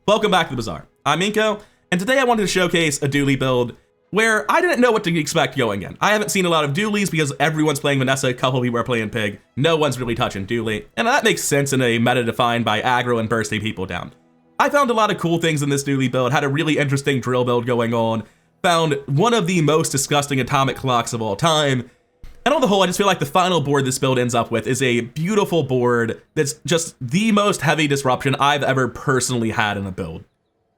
Welcome back to the Bazaar. I'm Inko, and today I wanted to showcase a Dooley build where I didn't know what to expect going in. I haven't seen a lot of Dooleys because everyone's playing Vanessa, a couple people are playing Pig, no one's really touching Dooley, and that makes sense in a meta defined by aggro and bursting people down. I found a lot of cool things in this Dooley build, had a really interesting drill build going on, found one of the most disgusting atomic clocks of all time, and on the whole, I just feel like the final board this build ends up with is a beautiful board that's just the most heavy disruption I've ever personally had in a build.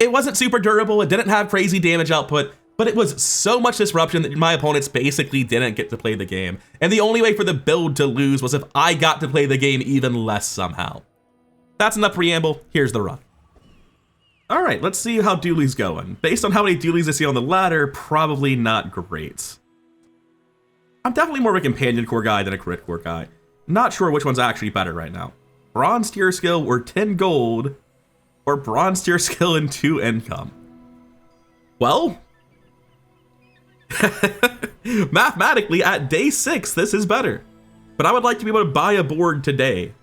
It wasn't super durable, it didn't have crazy damage output, but it was so much disruption that my opponents basically didn't get to play the game. And the only way for the build to lose was if I got to play the game even less somehow. That's enough preamble, here's the run. All right, let's see how Dooley's going. Based on how many Dooleys I see on the ladder, probably not great. I'm definitely more of a companion core guy than a crit core guy. Not sure which one's actually better right now. Bronze tier skill or 10 gold, or bronze tier skill and 2 income. Well, mathematically at day 6, this is better. But I would like to be able to buy a board today.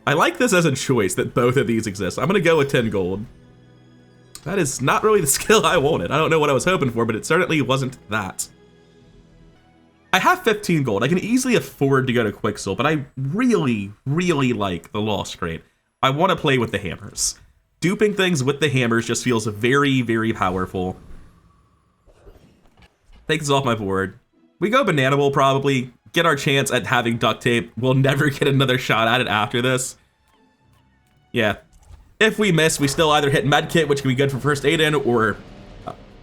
I like this as a choice that both of these exist. I'm gonna go with 10 gold. That is not really the skill I wanted. I don't know what I was hoping for, but it certainly wasn't that. I have 15 gold. I can easily afford to go to Quicksil, but I really, really like the Lost Crate. I want to play with the hammers. Duping things with the hammers just feels very, very powerful. Take this off my board. We go Banana Bowl probably, get our chance at having duct tape. We'll never get another shot at it after this. Yeah. If we miss, we still either hit Medkit, which can be good for first aid in, or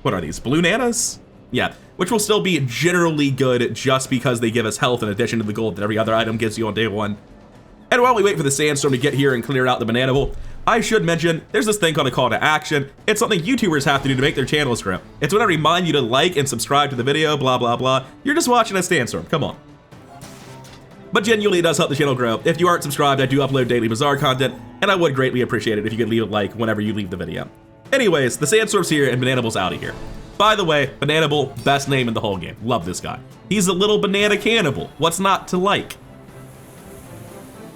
what are these, Blue Nanas? Yeah, which will still be generally good just because they give us health in addition to the gold that every other item gives you on day 1. And while we wait for the sandstorm to get here and clear out the Banana Bowl, I should mention there's this thing called a call to action. It's something YouTubers have to do to make their channels grow. It's when I remind you to like and subscribe to the video, blah, blah, blah. You're just watching a sandstorm, come on. But genuinely, it does help the channel grow. If you aren't subscribed, I do upload daily Bazaar content, and I would greatly appreciate it if you could leave a like whenever you leave the video. Anyways, the sandstorm's here and Banana Bowl's out of here. By the way, Banana Bowl, best name in the whole game. Love this guy. He's a little banana cannibal. What's not to like?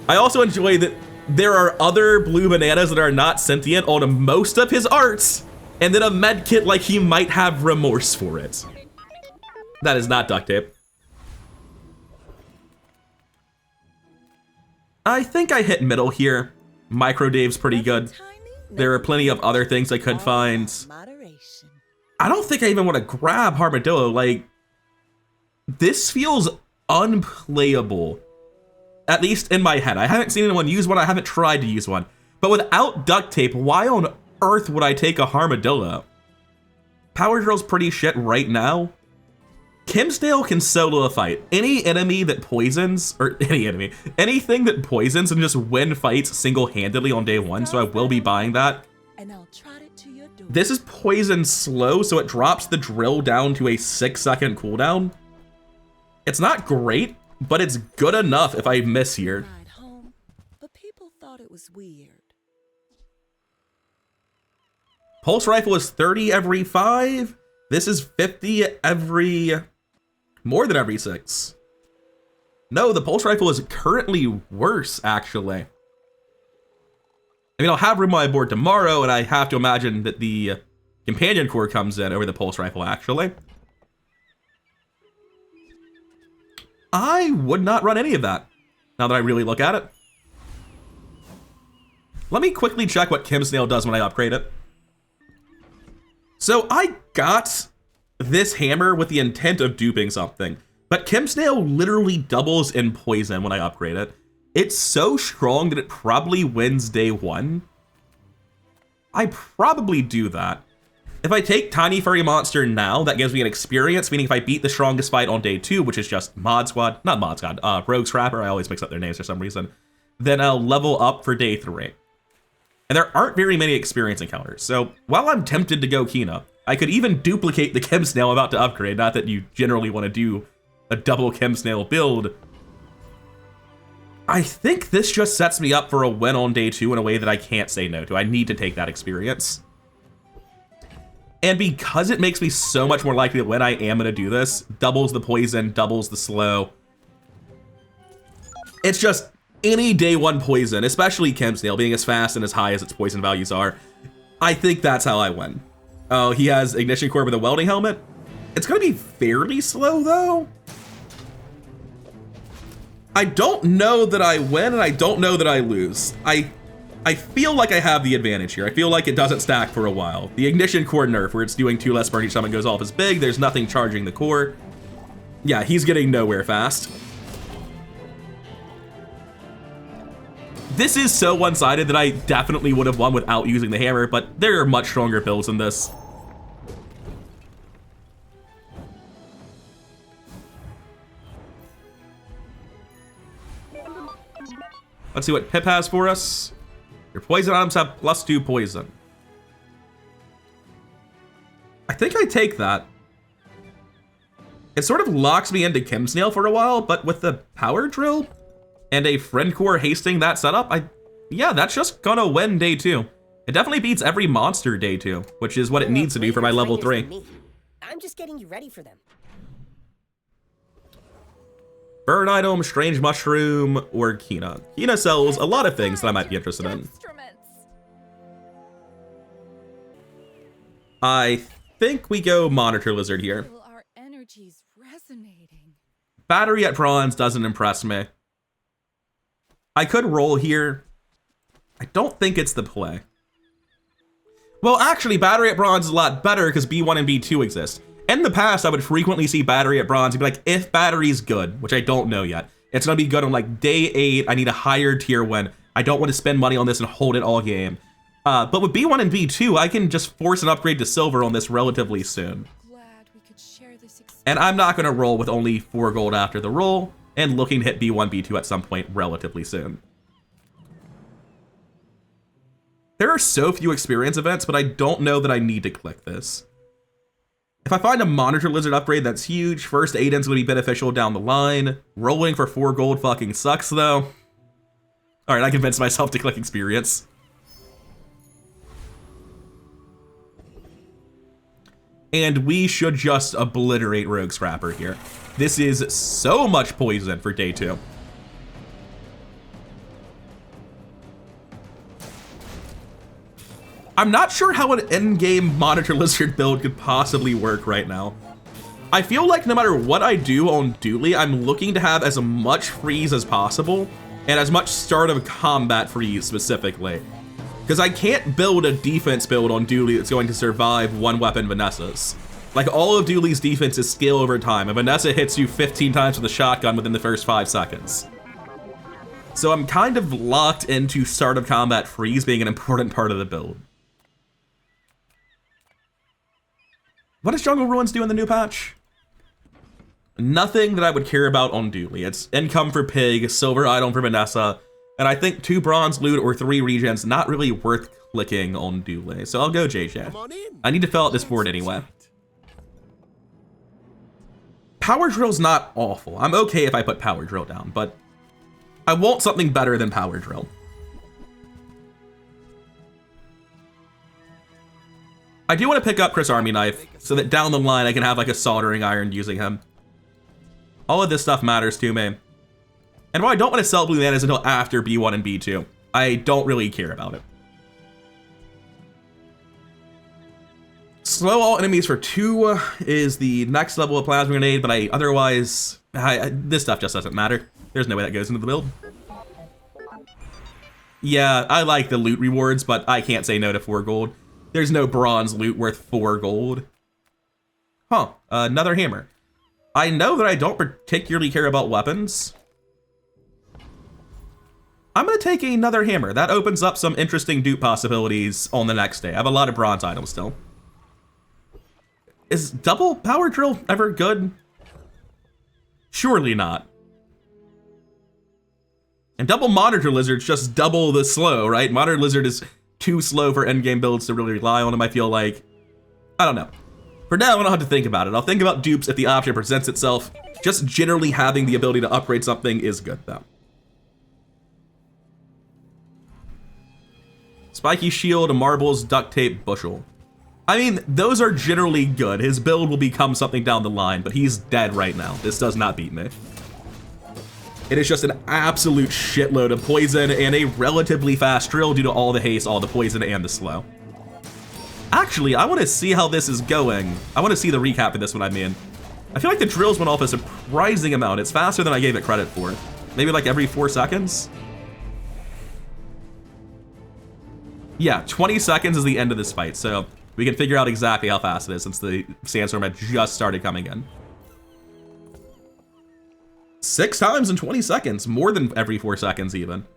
I also enjoy that there are other blue bananas that are not sentient on most of his arts, and then a med kit like he might have remorse for it. That is not duct tape. I think I hit middle here. Micro Dave's pretty good. There are plenty of other things I could find. I don't think I even want to grab Armadillo. Like, this feels unplayable, at least in my head. I haven't seen anyone use one. I haven't tried to use one. But without duct tape, why on earth would I take a Armadillo? Power Drill's pretty shit right now. Kimsdale can solo a fight. Any enemy that poisons, or anything that poisons and just win fights single-handedly on day 1, so I will be buying that. This is poison slow, so it drops the drill down to a 6-second cooldown. It's not great, but it's good enough if I miss here. But people thought it was weird. Pulse Rifle is 30 every 5. This is 50 every... more than every 6. No, the Pulse Rifle is currently worse, actually. I mean, I'll have room on my board tomorrow, and I have to imagine that the Companion Core comes in over the Pulse Rifle, actually. I would not run any of that, now that I really look at it. Let me quickly check what Kimsdale does when I upgrade it. So I got this hammer with the intent of duping something, but Kimsdale literally doubles in poison when I upgrade it. It's so strong that it probably wins day 1. I probably do that. If I take Tiny Furry Monster now, that gives me an experience, meaning if I beat the strongest fight on day 2, which is just Mod Squad, not Mod Squad, Rogue Scrapper, I always mix up their names for some reason, then I'll level up for day 3. And there aren't very many experience encounters, so while I'm tempted to go Kina, I could even duplicate the Kimsnail I'm about to upgrade, not that you generally want to do a double Kimsnail build. I think this just sets me up for a win on day 2 in a way that I can't say no to. I need to take that experience. And because it makes me so much more likely to win, I am going to do this. Doubles the poison, doubles the slow. It's just any day 1 poison, especially Kimsnail, being as fast and as high as its poison values are, I think that's how I win. Oh, he has ignition core with a welding helmet. It's gonna be fairly slow though. I don't know that I win and I don't know that I lose. I feel like I have the advantage here. I feel like it doesn't stack for a while. The ignition core nerf where it's doing 2 less burn each time it goes off is big. There's nothing charging the core. Yeah, he's getting nowhere fast. This is so one-sided that I definitely would have won without using the hammer, but there are much stronger builds than this. Let's see what Pip has for us. Your poison items have +2 poison. I think I take that. It sort of locks me into Kim Snail for a while, but with the power drill and a friend core hasting that setup, yeah, that's just gonna win day 2. It definitely beats every monster day 2, which is what it needs to do for my level 3. I'm just getting you ready for them. Burn item, strange mushroom, or Kina. Kina sells a lot of things that I might be interested in. I think we go monitor lizard here. Our energy's resonating. Battery at bronze doesn't impress me. I could roll here. I don't think it's the play. Well, actually, battery at bronze is a lot better because B1 and B2 exist. In the past, I would frequently see battery at bronze and be like, if battery's good, which I don't know yet, it's gonna be good on like day 8. I need a higher tier win. I don't want to spend money on this and hold it all game. But with B1 and B2, I can just force an upgrade to silver on this relatively soon. Glad we could share this experience. And I'm not gonna roll with only 4 gold after the roll, and looking to hit B1, B2 at some point relatively soon. There are so few experience events, but I don't know that I need to click this. If I find a monitor lizard upgrade that's huge, first Aiden's gonna be beneficial down the line. Rolling for 4 gold fucking sucks though. All right, I convinced myself to click experience. And we should just obliterate Rogue Scrapper here. This is so much poison for day 2. I'm not sure how an endgame monitor lizard build could possibly work right now. I feel like no matter what I do on Dooley, I'm looking to have as much freeze as possible and as much start of combat freeze specifically. Because I can't build a defense build on Dooley that's going to survive one weapon Vanessa's. Like all of Dooley's defense is skill over time, and Vanessa hits you 15 times with a shotgun within the first 5 seconds. So I'm kind of locked into start of combat freeze being an important part of the build. What does Jungle Ruins do in the new patch? Nothing that I would care about on Dooley. It's income for Pig, silver item for Vanessa, and I think 2 bronze loot or 3 regens not really worth clicking on Dooley. So I'll go JJ. I need to fill out this board anyway. Power Drill's not awful. I'm okay if I put Power Drill down, but I want something better than Power Drill. I do want to pick up Chris Army Knife so that down the line I can have like a soldering iron using him. All of this stuff matters to me. And while I don't want to sell blue manas until after B1 and B2, I don't really care about it. Slow all enemies for 2 is the next level of Plasma Grenade, but this stuff just doesn't matter. There's no way that goes into the build. Yeah, I like the loot rewards, but I can't say no to 4 gold. There's no bronze loot worth 4 gold. Huh, another hammer. I know that I don't particularly care about weapons. I'm gonna take another hammer. That opens up some interesting dupe possibilities on the next day. I have a lot of bronze items still. Is double power drill ever good? Surely not. And double monitor lizard's just double the slow, right? Monitor lizard is too slow for endgame builds to really rely on him, I feel like. I don't know. For now, I don't have to think about it. I'll think about dupes if the option presents itself. Just generally having the ability to upgrade something is good, though. Spiky shield, marbles, duct tape, bushel. I mean, those are generally good. His build will become something down the line, but he's dead right now. This does not beat me. It is just an absolute shitload of poison and a relatively fast drill due to all the haste, all the poison, and the slow. Actually, I want to see how this is going. I want to see the recap of this one, I mean. I feel like the drills went off a surprising amount. It's faster than I gave it credit for. Maybe like every 4 seconds? Yeah, 20 seconds is the end of this fight, so we can figure out exactly how fast it is since the sandstorm had just started coming in. 6 times in 20 seconds, more than every 4 seconds even.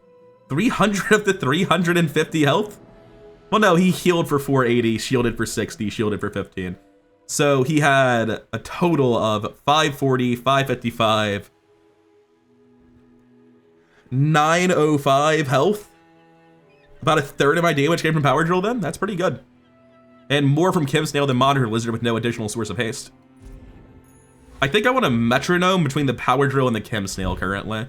300 of the 350 health? Well, no, he healed for 480, shielded for 60, shielded for 15. So he had a total of 540, 555, 905 health. About a third of my damage came from Power Drill then? That's pretty good. And more from Kim Snail than Monitor Lizard with no additional source of haste. I think I want a metronome between the Power Drill and the Kim Snail currently.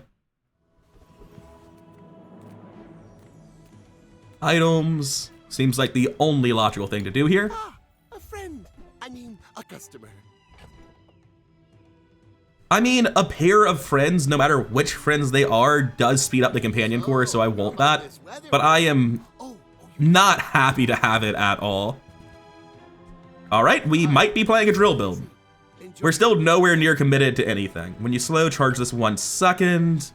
Items. Seems like the only logical thing to do here. Ah, a friend. I mean, a customer. I mean, a pair of friends, no matter which friends they are, does speed up the companion core, so I want that. But I am not happy to have it at all. All right, we might be playing a drill build. We're still nowhere near committed to anything. When you slow charge this 1 second.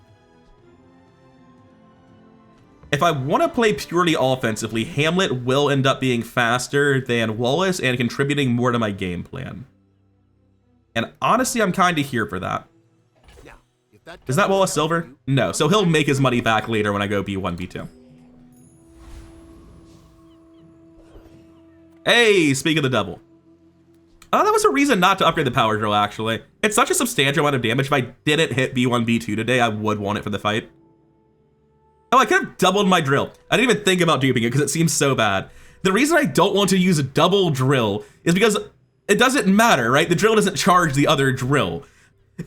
If I want to play purely offensively, Hamlet will end up being faster than Wallace and contributing more to my game plan. And honestly, I'm kind of here for that. Is that Wallace silver? No, so he'll make his money back later when I go B1, B2. Hey, speak of the devil. Oh, that was a reason not to upgrade the Power Drill, actually. It's such a substantial amount of damage. If I didn't hit B1, B2 today, I would want it for the fight. Oh, I could have doubled my drill. I didn't even think about duping it because it seems so bad. The reason I don't want to use a double drill is because it doesn't matter, right? The drill doesn't charge the other drill.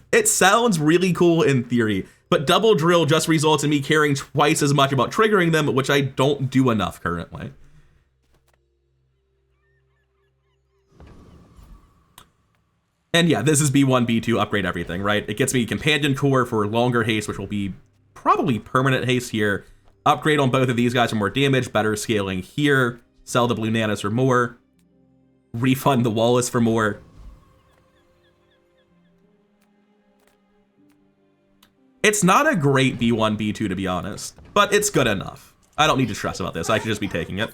It sounds really cool in theory, but double drill just results in me caring twice as much about triggering them, which I don't do enough currently. And yeah, this is B1, B2, upgrade everything, right? It gets me companion core for longer haste, which will be probably permanent haste here. Upgrade on both of these guys for more damage, better scaling here. Sell the blue nanas for more. Refund the Wallace for more. It's not a great B1, B2 to be honest, but it's good enough. I don't need to stress about this. I could just be taking it.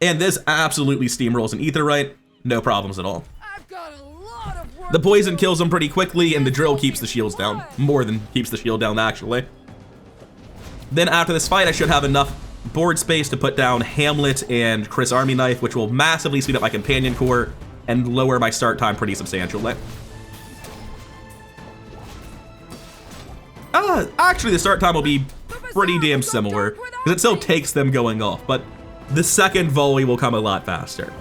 And this absolutely steamrolls an Aetheryte. No problems at all. The poison kills him pretty quickly, and the drill keeps the shields down. More than keeps the shield down, actually. Then after this fight, I should have enough board space to put down Hamlet and Chris Army Knife, which will massively speed up my companion core and lower my start time pretty substantially. Actually, the start time will be pretty damn similar, because it still takes them going off, but the second volley will come a lot faster.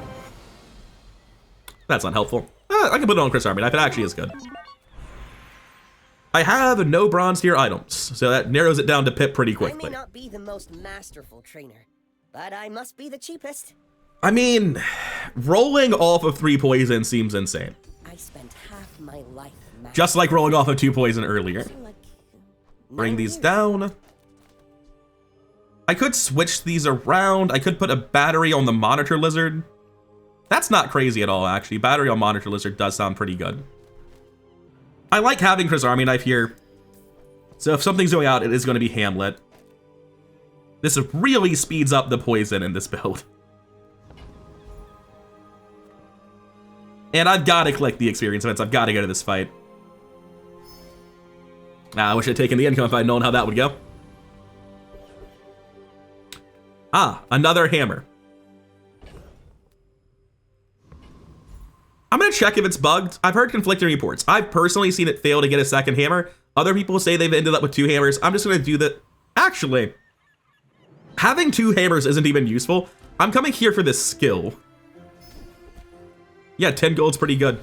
That's not helpful. I can put it on Chris Army Knife. It actually is good. I have no bronze tier items, so that narrows it down to Pip pretty quickly. I may not be the most masterful trainer, but I must be the cheapest. I mean, rolling off of 3 poison seems insane. I spent half my life just like rolling off of 2 poison earlier. Bring these down. I could switch these around. I could put a battery on the Monitor Lizard. That's not crazy at all, actually. Battery on Monitor Lizard does sound pretty good. I like having Chris Army Knife here. So if something's going out, it is going to be Hamlet. This really speeds up the poison in this build. And I've got to click the experience events. I've got to go to this fight. I wish I'd taken the income if I'd known how that would go. Another hammer. I'm gonna check if it's bugged. I've heard conflicting reports. I've personally seen it fail to get a second hammer. Other people say they've ended up with 2 hammers. I'm just gonna do that. Actually, having 2 hammers isn't even useful. I'm coming here for this skill. Yeah, 10 gold's pretty good.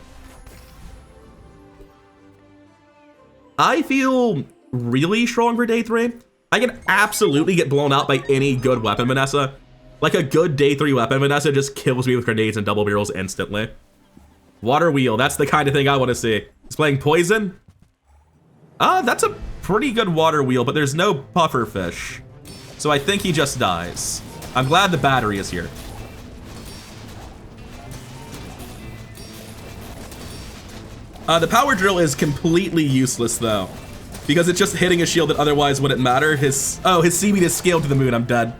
I feel really strong for day 3. I can absolutely get blown out by any good weapon, Vanessa. Like a good day 3 weapon, Vanessa just kills me with grenades and double barrels instantly. Water wheel, that's the kind of thing I want to see. He's playing poison. That's a pretty good water wheel, but there's no puffer fish. So I think he just dies. I'm glad the battery is here. The power drill is completely useless though, because it's just hitting a shield that otherwise wouldn't matter. His seaweed is scaled to the moon. I'm dead.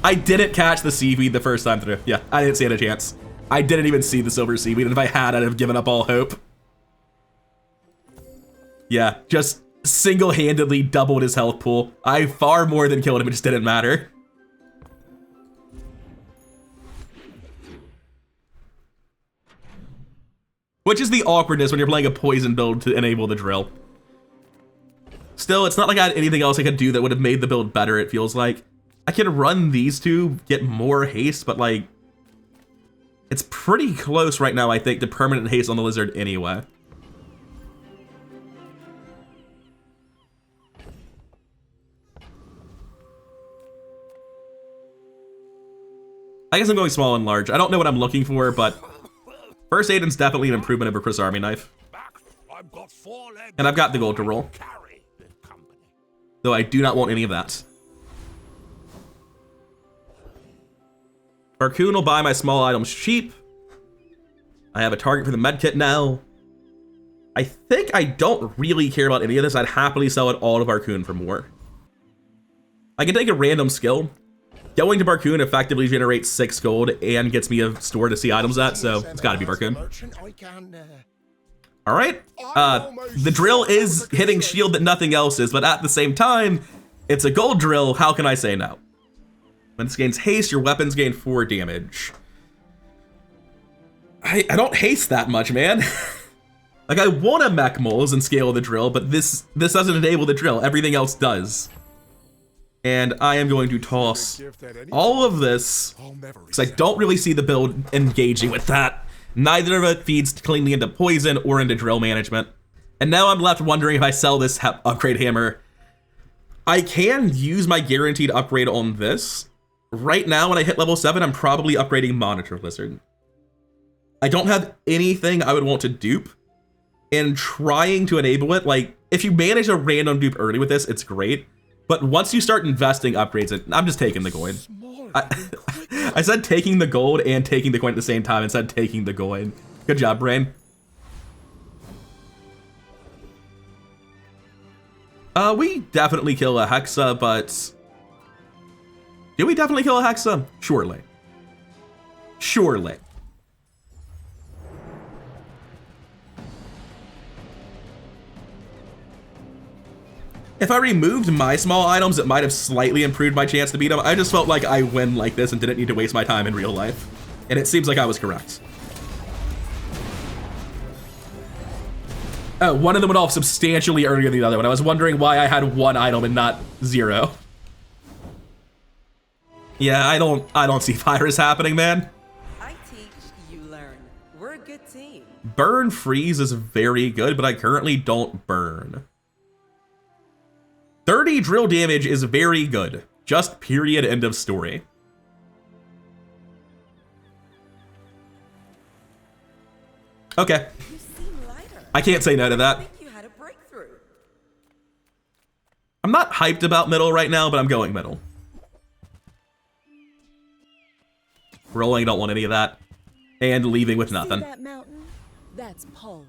I didn't catch the seaweed the first time through. Yeah, I didn't stand a chance. I didn't even see the silver seaweed, and if I had, I'd have given up all hope. Yeah, just single-handedly doubled his health pool. I far more than killed him, it just didn't matter. Which is the awkwardness when you're playing a poison build to enable the drill. Still, it's not like I had anything else I could do that would have made the build better, it feels like. I can run these two, get more haste, but like, it's pretty close right now, I think, to permanent haste on the lizard anyway. I guess I'm going small and large. I don't know what I'm looking for, but first aid is definitely an improvement over Chris' Army Knife. And I've got the gold to roll. Though I do not want any of that. Barcoon will buy my small items cheap. I have a target for the medkit now. I think I don't really care about any of this. I'd happily sell it all to Barcoon for more. I can take a random skill. Going to Barcoon effectively generates 6 gold and gets me a store to see items at, so it's gotta be Barcoon. Alright, the drill is hitting shield that nothing else is, but at the same time, it's a gold drill, how can I say no? When this gains haste, your weapons gain 4 damage. I don't haste that much, man. Like, I want to mech moles and scale the drill, but this doesn't enable the drill, everything else does. And I am going to toss all of this, because I don't really see the build engaging with that. Neither of it feeds cleanly into poison or into drill management. And now I'm left wondering if I sell this upgrade hammer. I can use my guaranteed upgrade on this. Right now, when I hit level 7, I'm probably upgrading Monitor Lizard. I don't have anything I would want to dupe. And trying to enable it, like, if you manage a random dupe early with this, it's great. But once you start investing upgrades, I'm just taking the coin. I said taking the gold and taking the coin at the same time and said taking the coin. Good job, Brain. We definitely kill a Hexa, but... do we definitely kill a Hexa? Surely. Surely. If I removed my small items, it might have slightly improved my chance to beat him. I just felt like I win like this and didn't need to waste my time in real life. And it seems like I was correct. Oh, one of them went off substantially earlier than the other one. I was wondering why I had 1 item and not 0. Yeah, I don't see virus happening, man. I teach, you learn. We're a good team. Burn freeze is very good, but I currently don't burn. 30 drill damage is very good. Just period, end of story. Okay. You seem lighter. I can't say no to I that. think you had a breakthrough. I'm not hyped about middle right now, but I'm going middle. Rolling, don't want any of that. And leaving with nothing. See that mountain? That's Pole.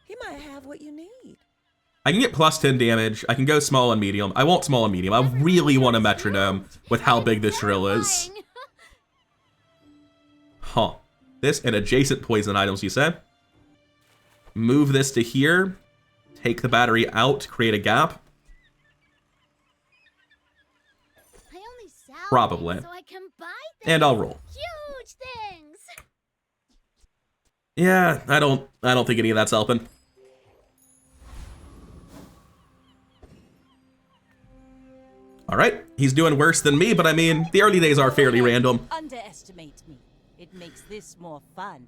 He might have what you need. I can get plus 10 damage. I can go small and medium. I want small and medium. I really want a metronome with how big this drill is. Huh. This and adjacent poison items, you say? Move this to here. Take the battery out, create a gap. Probably. So I can buy And I'll roll. huge things. Yeah, I don't think any of that's helping. All right, he's doing worse than me, but I mean, the early days are fairly random. Underestimate me. It makes this more fun.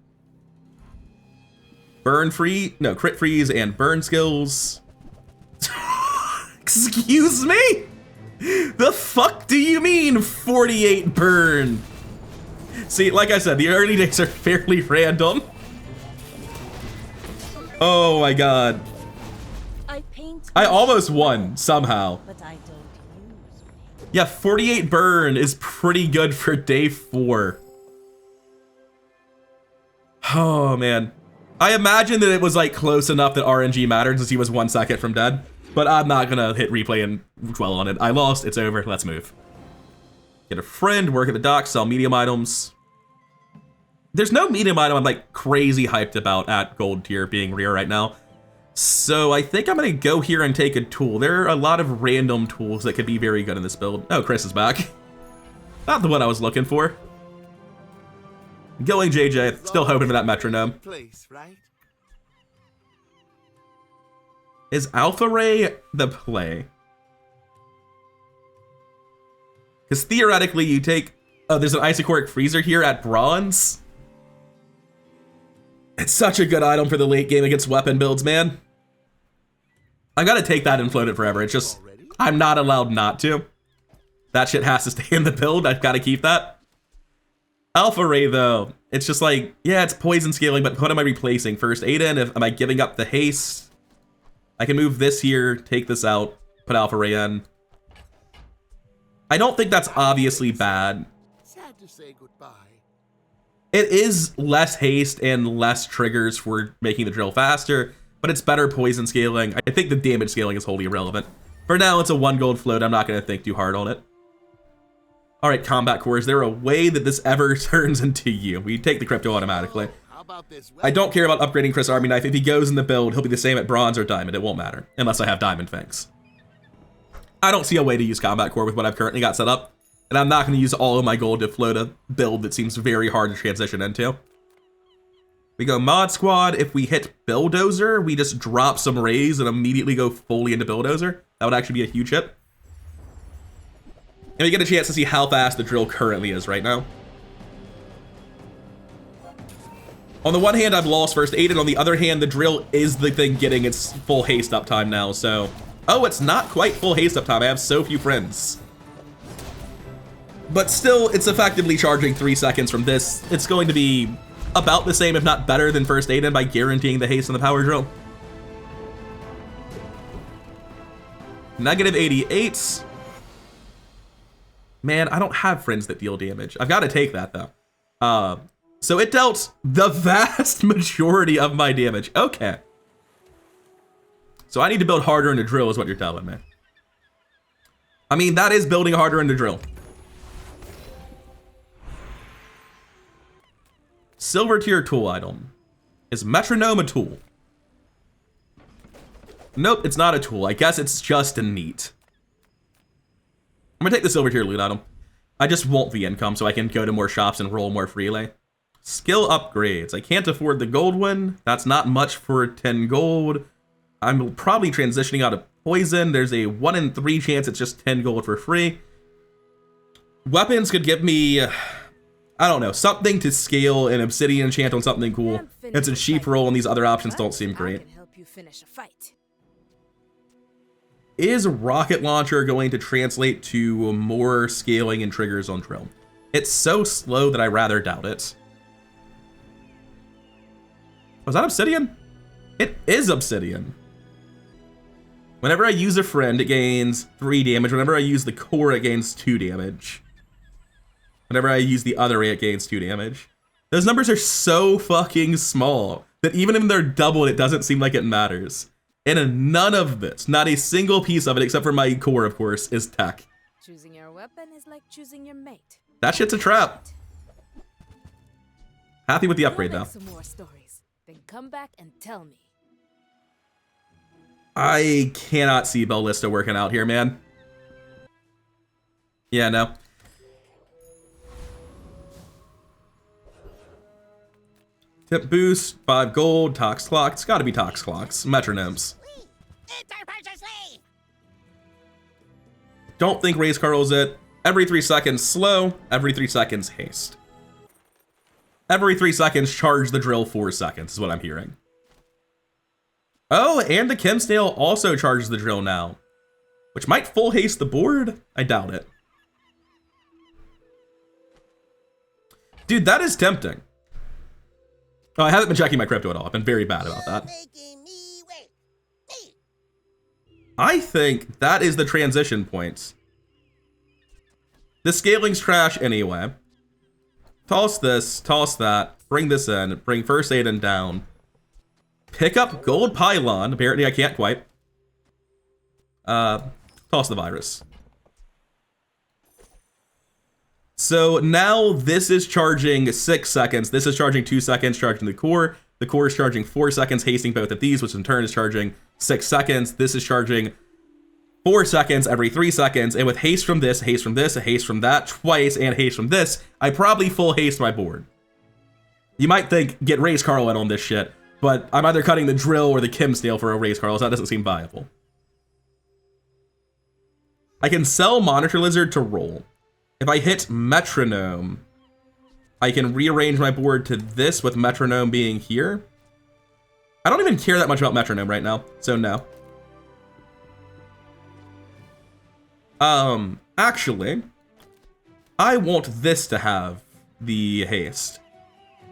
Burn free, no, crit freeze and burn skills. Excuse me? The fuck do you mean 48 burn? See, like I said, the early days are fairly random. Oh my god. I paint. I almost won, somehow. But I don't use paint. Yeah, 48 burn is pretty good for day 4. Oh, man. I imagine that it was like close enough that RNG mattered since he was 1 second from dead, but I'm not gonna hit replay and dwell on it. I lost, it's over, let's move. Get a friend, work at the dock, sell medium items. There's no medium item I'm like crazy hyped about at gold tier being rare right now. So I think I'm gonna go here and take a tool. There are a lot of random tools that could be very good in this build. Oh, Chris is back. Not the one I was looking for. Going JJ, still hoping for that metronome. Place, right? Is Alpha Ray the play? Because theoretically you take, oh, there's an isocoric freezer here at bronze. It's such a good item for the late game against weapon builds, man. I gotta take that and float it forever. It's just, I'm not allowed not to. That shit has to stay in the build. I've gotta keep that. Alpha Ray though, it's just like, yeah, it's poison scaling, but what am I replacing? First aid in, am I giving up the haste? I can move this here, take this out, put Alpha Ray in. I don't think that's obviously bad. Sad to say goodbye. It is less haste and less triggers for making the drill faster, but it's better poison scaling. I think the damage scaling is wholly irrelevant. For now, it's a 1 gold float. I'm not going to think too hard on it. All right, combat core. Is there a way that this ever turns into you? We take the crypto automatically. How about this? I don't care about upgrading Chris Army Knife. If he goes in the build, he'll be the same at bronze or diamond. It won't matter, unless I have diamond fangs. I don't see a way to use combat core with what I've currently got set up, and I'm not going to use all of my gold to float a build that seems very hard to transition into. We go mod squad. If we hit bulldozer, we just drop some rays and immediately go fully into bulldozer. That would actually be a huge hit. And we get a chance to see how fast the drill currently is right now. On the one hand, I've lost first aid, and on the other hand, the drill is the thing getting its full haste uptime now, so... Oh, it's not quite full haste uptime. I have so few friends. But still, it's effectively charging 3 seconds from this. It's going to be about the same, if not better, than first aid in by guaranteeing the haste on the power drill. Negative 88. Man, I don't have friends that deal damage. I've got to take that, though. So it dealt the vast majority of my damage. Okay. So I need to build harder in the drill is what you're telling me. I mean, that is building harder in the drill. Silver tier tool item. Is metronome a tool? Nope, it's not a tool. I guess it's just a neat. I'm gonna take the silver tier loot item. I just want the income so I can go to more shops and roll more freely. Skill upgrades. I can't afford the gold one. That's not much for 10 gold. I'm probably transitioning out of poison. There's a 1 in 3 chance it's just 10 gold for free. Weapons could give me, I don't know, something to scale an obsidian enchant on something cool. It's a cheap roll and these other options don't seem great. Is rocket launcher going to translate to more scaling and triggers on drill? It's so slow that I rather doubt it. Was that obsidian? It is obsidian. Whenever I use a friend, it gains 3 damage. Whenever I use the core, it gains 2 damage. Whenever I use the other ray, it gains 2 damage. Those numbers are so fucking small that even if they're doubled, it doesn't seem like it matters. And none of this, not a single piece of it, except for my core, of course, is tech. Choosing your weapon is like choosing your mate. That shit's a trap. Happy with the upgrade, though. Some more stories. Then come back and tell me. I cannot see Ballista working out here, man. Yeah, no. Tip boost, 5 gold, tox clock. It's gotta be tox clocks. Metronomes. Don't think race Carl's it. Every 3 seconds slow, every 3 seconds haste. Every 3 seconds charge the drill 4 seconds is what I'm hearing. Oh, and the Chemsnail also charges the drill now, which might full haste the board. I doubt it. Dude, that is tempting. Oh, I haven't been checking my crypto at all. I've been very bad about that. I think that is the transition point. The scaling's trash anyway. Toss this, toss that, bring this in, bring first aid and down. Pick up gold pylon. Apparently I can't quite. Toss the virus. So now this is charging 6 seconds. This is charging 2 seconds, charging the core. The core is charging 4 seconds, hasting both of these, which in turn is charging 6 seconds. This is charging 4 seconds every 3 seconds. And with haste from this, haste from this, a haste from that twice, and haste from this, I probably full haste my board. You might think, get Race Carlin on this shit, but I'm either cutting the drill or the Kim Snail for a Race Carl, so that doesn't seem viable. I can sell Monitor Lizard to roll. If I hit Metronome, I can rearrange my board to this with Metronome being here. I don't even care that much about Metronome right now, so no. Actually, I want this to have the haste.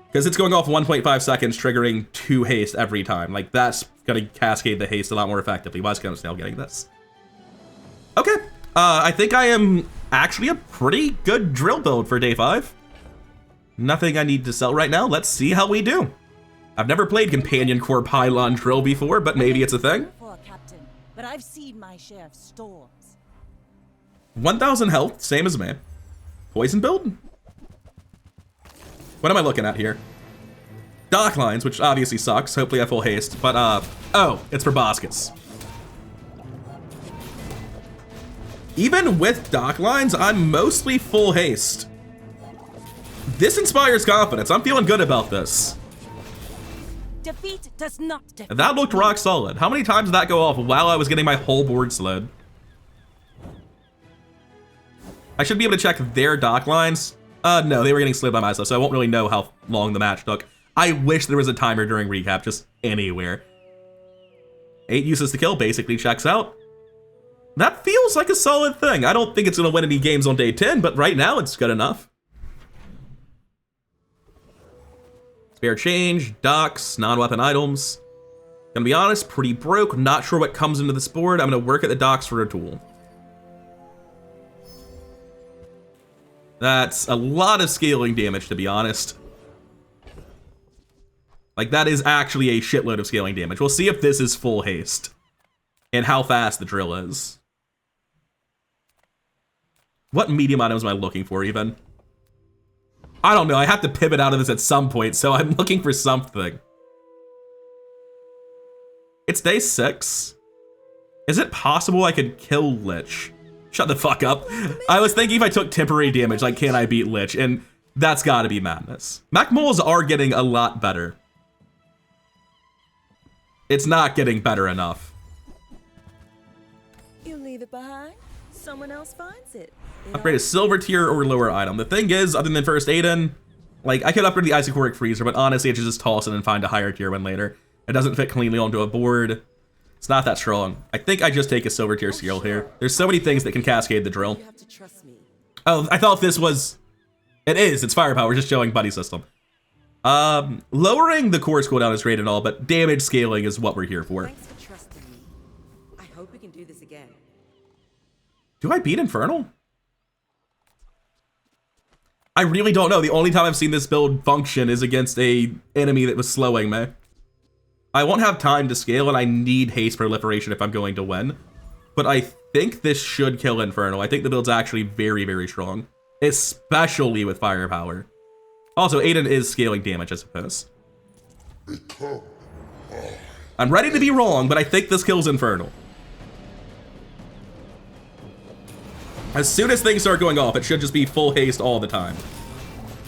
Because it's going off 1.5 seconds, triggering 2 haste every time. Like, that's gonna cascade the haste a lot more effectively. Why is Kim Snail getting this? Okay, I think I am actually a pretty good drill build for day 5. Nothing I need to sell right now. Let's see how we do. I've never played Companion Core Pylon Drill before, but maybe it's a thing. Captain, but I've seen my share of storms. 1,000 health, same as me. Poison build? What am I looking at here? Dock lines, which obviously sucks. Hopefully I full haste, but oh, it's for Boscus. Even with dock lines, I'm mostly full haste. This inspires confidence. I'm feeling good about this. Defeat does not defeat. That looked rock solid. How many times did that go off while I was getting my whole board slowed? I should be able to check their dock lines. No, they were getting slowed by myself, so I won't really know how long the match took. I wish there was a timer during recap, just anywhere. 8 uses to kill basically checks out. That feels like a solid thing. I don't think it's gonna win any games on day 10, but right now it's good enough. Spare change, docks, non-weapon items. Gonna be honest, pretty broke. Not sure what comes into this board. I'm gonna work at the docks for a tool. That's a lot of scaling damage, to be honest. Like, that is actually a shitload of scaling damage. We'll see if this is full haste and how fast the drill is. What medium items am I looking for, even? I don't know. I have to pivot out of this at some point, so I'm looking for something. It's day 6. Is it possible I could kill Lich? Shut the fuck up. I was thinking if I took temporary damage, like, can I beat Lich? And that's gotta be madness. Mech moles are getting a lot better. It's not getting better enough. You leave it behind, someone else finds it. Upgrade a silver tier or lower item. The thing is, other than first aid in, like, I could upgrade the Isocoric Freezer, but honestly, I should just toss it and find a higher tier one later. It doesn't fit cleanly onto a board. It's not that strong. I think I just take a silver tier skill here. There's so many things that can cascade the drill. You have to trust me. Oh, I thought this was... It is. It's firepower. Just showing buddy system. Lowering the core's cooldown is great and all, but damage scaling is what we're here for. Thanks for trusting me. I hope we can do this again. Do I beat Infernal? I really don't know. The only time I've seen this build function is against a enemy that was slowing me. I won't have time to scale, and I need haste proliferation if I'm going to win. But I think this should kill Infernal. I think the build's actually very, very strong, especially with firepower. Also, Aiden is scaling damage, I suppose. I'm ready to be wrong, but I think this kills Infernal. As soon as things start going off, it should just be full haste all the time.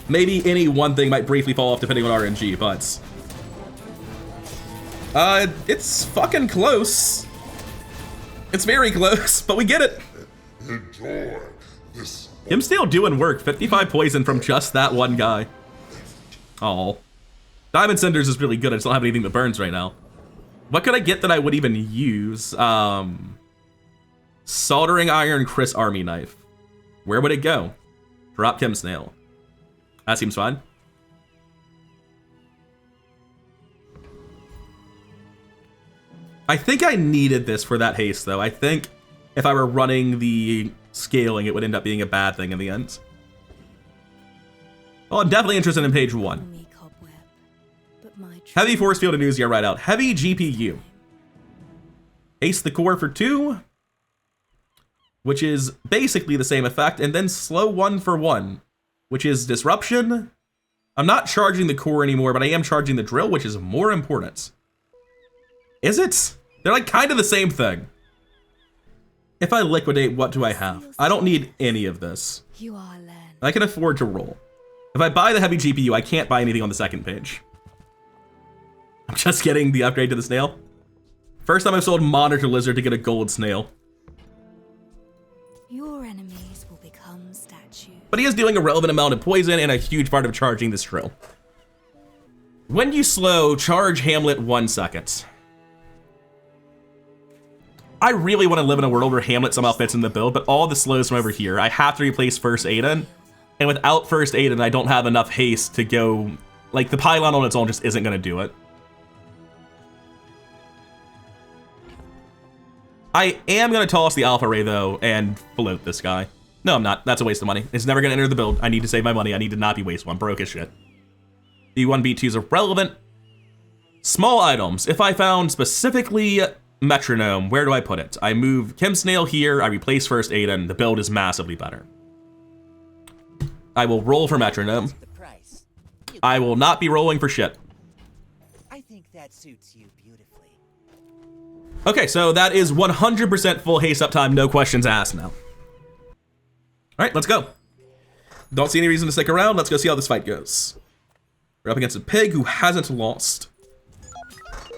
Maybe any one thing might briefly fall off depending on RNG, but... it's fucking close. It's very close, but we get it. Enjoy this. Him still doing work. 55 poison from just that one guy. Oh, Diamond Cinders is really good. I just don't have anything that burns right now. What could I get that I would even use? Soldering Iron Chris Army Knife. Where would it go? Drop Kim Snail. That seems fine. I think I needed this for that haste, though. I think if I were running the scaling, it would end up being a bad thing in the end. Well, I'm definitely interested in page 1. Me cobweb, but my Heavy force field and Uzi are right out. Heavy GPU. Ace the core for 2, which is basically the same effect, and then slow 1 for 1, which is disruption. I'm not charging the core anymore, but I am charging the drill, which is more important. Is it? They're like kind of the same thing. If I liquidate, what do I have? I don't need any of this. You are land. I can afford to roll. If I buy the heavy GPU, I can't buy anything on the second page. I'm just getting the upgrade to the snail. First time I've sold Monitor Lizard to get a gold snail. Your enemies will become statues. But he is dealing a relevant amount of poison and a huge part of charging this drill. When you slow, charge Hamlet 1 second. I really want to live in a world where Hamlet somehow fits in the build, but all the slows from over here, I have to replace First Aiden. And without First Aiden, I don't have enough haste to go, like the pylon on its own just isn't going to do it. I am going to toss the Alpha Ray though and float this guy. No, I'm not. That's a waste of money. It's never going to enter the build. I need to save my money. I need to not be wasteful. I'm broke as shit. B1, B2s are relevant. Small items. If I found specifically Metronome, where do I put it? I move Kim Snail here. I replace First Aiden. The build is massively better. I will roll for Metronome. The price. I will not be rolling for shit. I think that suits you beautifully. Okay, so that is 100% full haste uptime, no questions asked now. All right, let's go. Don't see any reason to stick around. Let's go see how this fight goes. We're up against a pig who hasn't lost.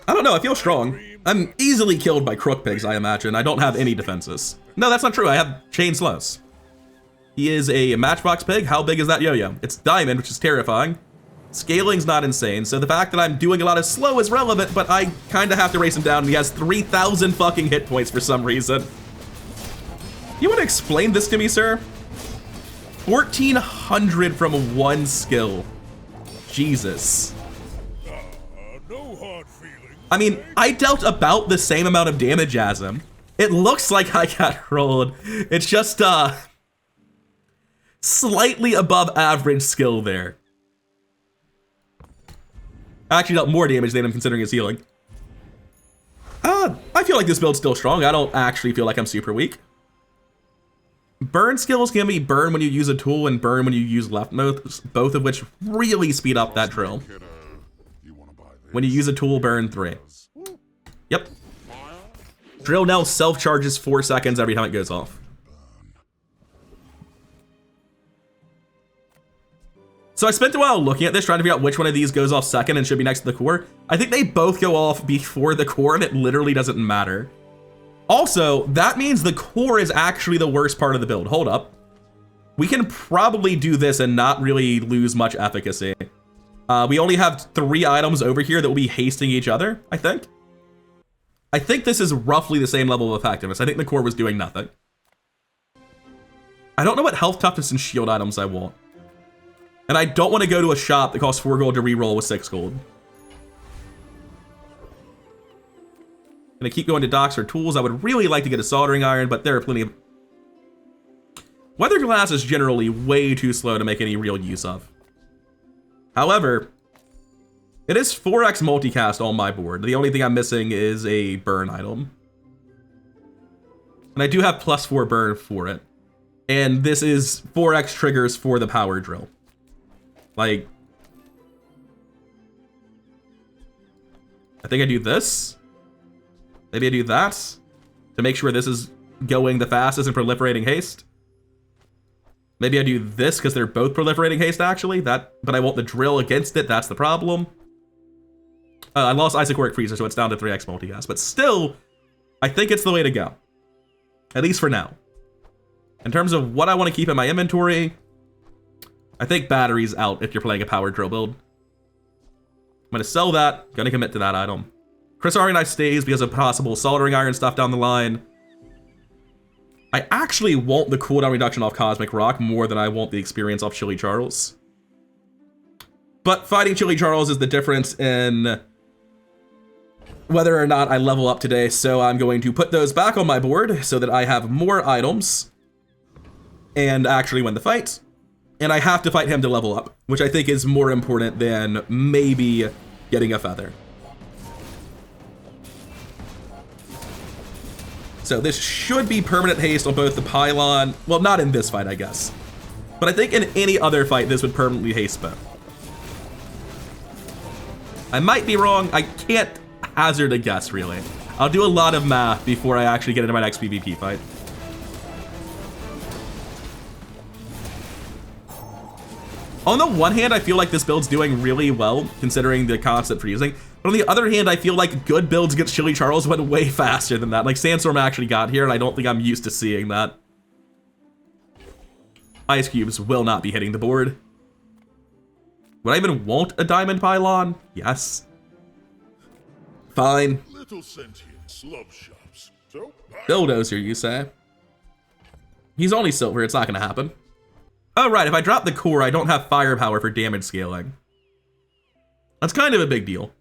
I don't know, I feel strong. I'm easily killed by crook pigs, I imagine. I don't have any defenses. No, that's not true. I have chain slows. He is a matchbox pig. How big is that yo-yo? It's diamond, which is terrifying. Scaling's not insane, so the fact that I'm doing a lot of slow is relevant, but I kind of have to race him down, and he has 3,000 fucking hit points for some reason. You want to explain this to me, sir? 1,400 from one skill. Jesus. No hard feelings. I mean, I dealt about the same amount of damage as him. It looks like I got rolled. It's just, slightly above average skill there. I actually dealt more damage than him considering his healing. I feel like this build's still strong. I don't actually feel like I'm super weak. Burn skills can be burn when you use a tool and burn when you use left modes, both of which really speed up that drill. When you use a tool, burn 3. Yep. Drill now self-charges 4 seconds every time it goes off. So I spent a while looking at this, trying to figure out which one of these goes off second and should be next to the core. I think they both go off before the core, and it literally doesn't matter. Also, that means the core is actually the worst part of the build. Hold up. We can probably do this and not really lose much efficacy. We only have 3 items over here that will be hasting each other, I think. I think this is roughly the same level of effectiveness. I think the core was doing nothing. I don't know what health, toughness, and shield items I want. And I don't want to go to a shop that costs 4 gold to reroll with 6 gold. Gonna keep going to docks for tools. I would really like to get a soldering iron, but there are plenty of... Weather glass is generally way too slow to make any real use of. However, it is 4x multicast on my board. The only thing I'm missing is a burn item. And I do have +4 burn for it. And this is 4x triggers for the power drill. Like, I think I do this. Maybe I do that to make sure this is going the fastest and proliferating haste. Maybe I do this because they're both proliferating haste actually. But I want the drill against it. That's the problem. I lost Isocoric Freezer, so it's down to 3x multicast. But still, I think it's the way to go. At least for now. In terms of what I want to keep in my inventory, I think batteries out if you're playing a power drill build. I'm going to sell that. Going to commit to that item. Chris Knife stays because of possible soldering iron stuff down the line. I actually want the cooldown reduction off Cosmic Rock more than I want the experience off Chili Charles. But fighting Chili Charles is the difference in whether or not I level up today, so I'm going to put those back on my board so that I have more items. and actually win the fight. And I have to fight him to level up, which I think is more important than maybe getting a feather. So this should be permanent haste on both the pylon. Well, not in this fight, I guess. But I think in any other fight, this would permanently haste both. I might be wrong. I can't hazard a guess, really. I'll do a lot of math before I actually get into my next PvP fight. On the one hand, I feel like this build's doing really well, considering the constant freezing. But on the other hand, I feel like good builds against Chili Charles went way faster than that. Like, Sandstorm actually got here, and I don't think I'm used to seeing that. Ice cubes will not be hitting the board. Would I even want a diamond pylon? Yes. Fine. Little sentience love shops. So Bulldozer, you say? He's only silver, it's not gonna happen. Oh right, if I drop the core, I don't have firepower for damage scaling. That's kind of a big deal.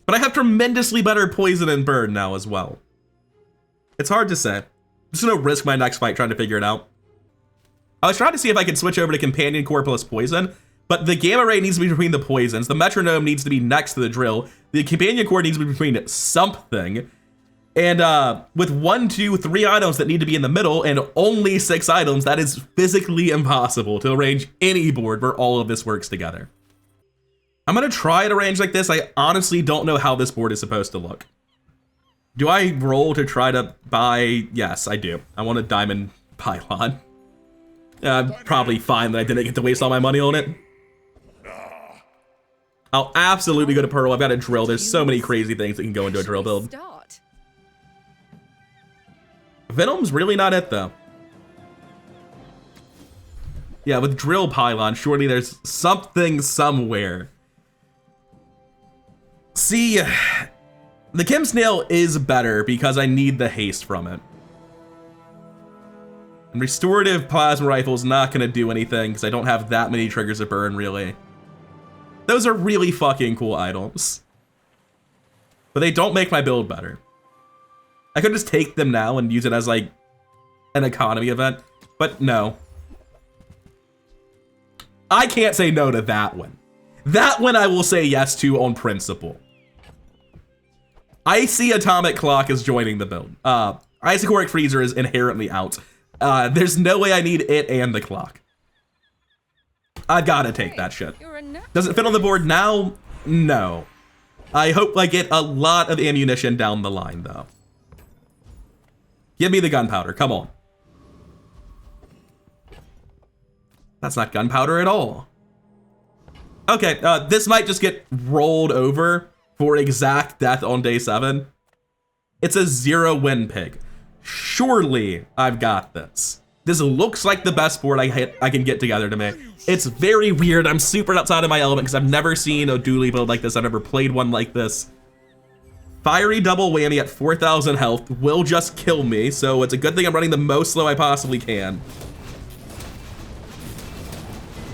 But I have tremendously better poison and burn now as well. It's hard to say. I'm just gonna risk my next fight trying to figure it out. I was trying to see if I could switch over to companion core plus poison, but the gamma ray needs to be between the poisons, the metronome needs to be next to the drill, the companion core needs to be between something, and with 1, 2, 3 items that need to be in the middle and only 6 items, that is physically impossible to arrange any board where all of this works together. I'm gonna try to arrange like this. I honestly don't know how this board is supposed to look. Do I roll to try to buy? Yes, I do. I want a diamond pylon. I'm probably fine that I didn't get to waste all my money on it. I'll absolutely go to Pearl. I've got a drill. There's so many crazy things that can go into a drill build. Venom's really not it, though. Yeah, with drill pylon, surely there's something somewhere. See, the Chem Snail is better because I need the haste from it. And restorative plasma rifle is not going to do anything because I don't have that many triggers of burn, really. Those are really fucking cool items. But they don't make my build better. I could just take them now and use it as, like, an economy event. But no. I can't say no to that one. That one I will say yes to on principle. Icy Atomic Clock is joining the build. Isocoric Freezer is inherently out. There's no way I need it and the clock. I gotta take that shit. Does it fit on the board now? No. I hope I get a lot of ammunition down the line, though. Give me the gunpowder, come on. That's not gunpowder at all. Okay, this might just get rolled over for exact death on day 7. It's a 0-win pig. Surely I've got this. This looks like the best board I can get together to me. It's very weird. I'm super outside of my element because I've never seen a Dooley build like this. I've never played one like this. Fiery double whammy at 4,000 health will just kill me, so it's a good thing I'm running the most slow I possibly can.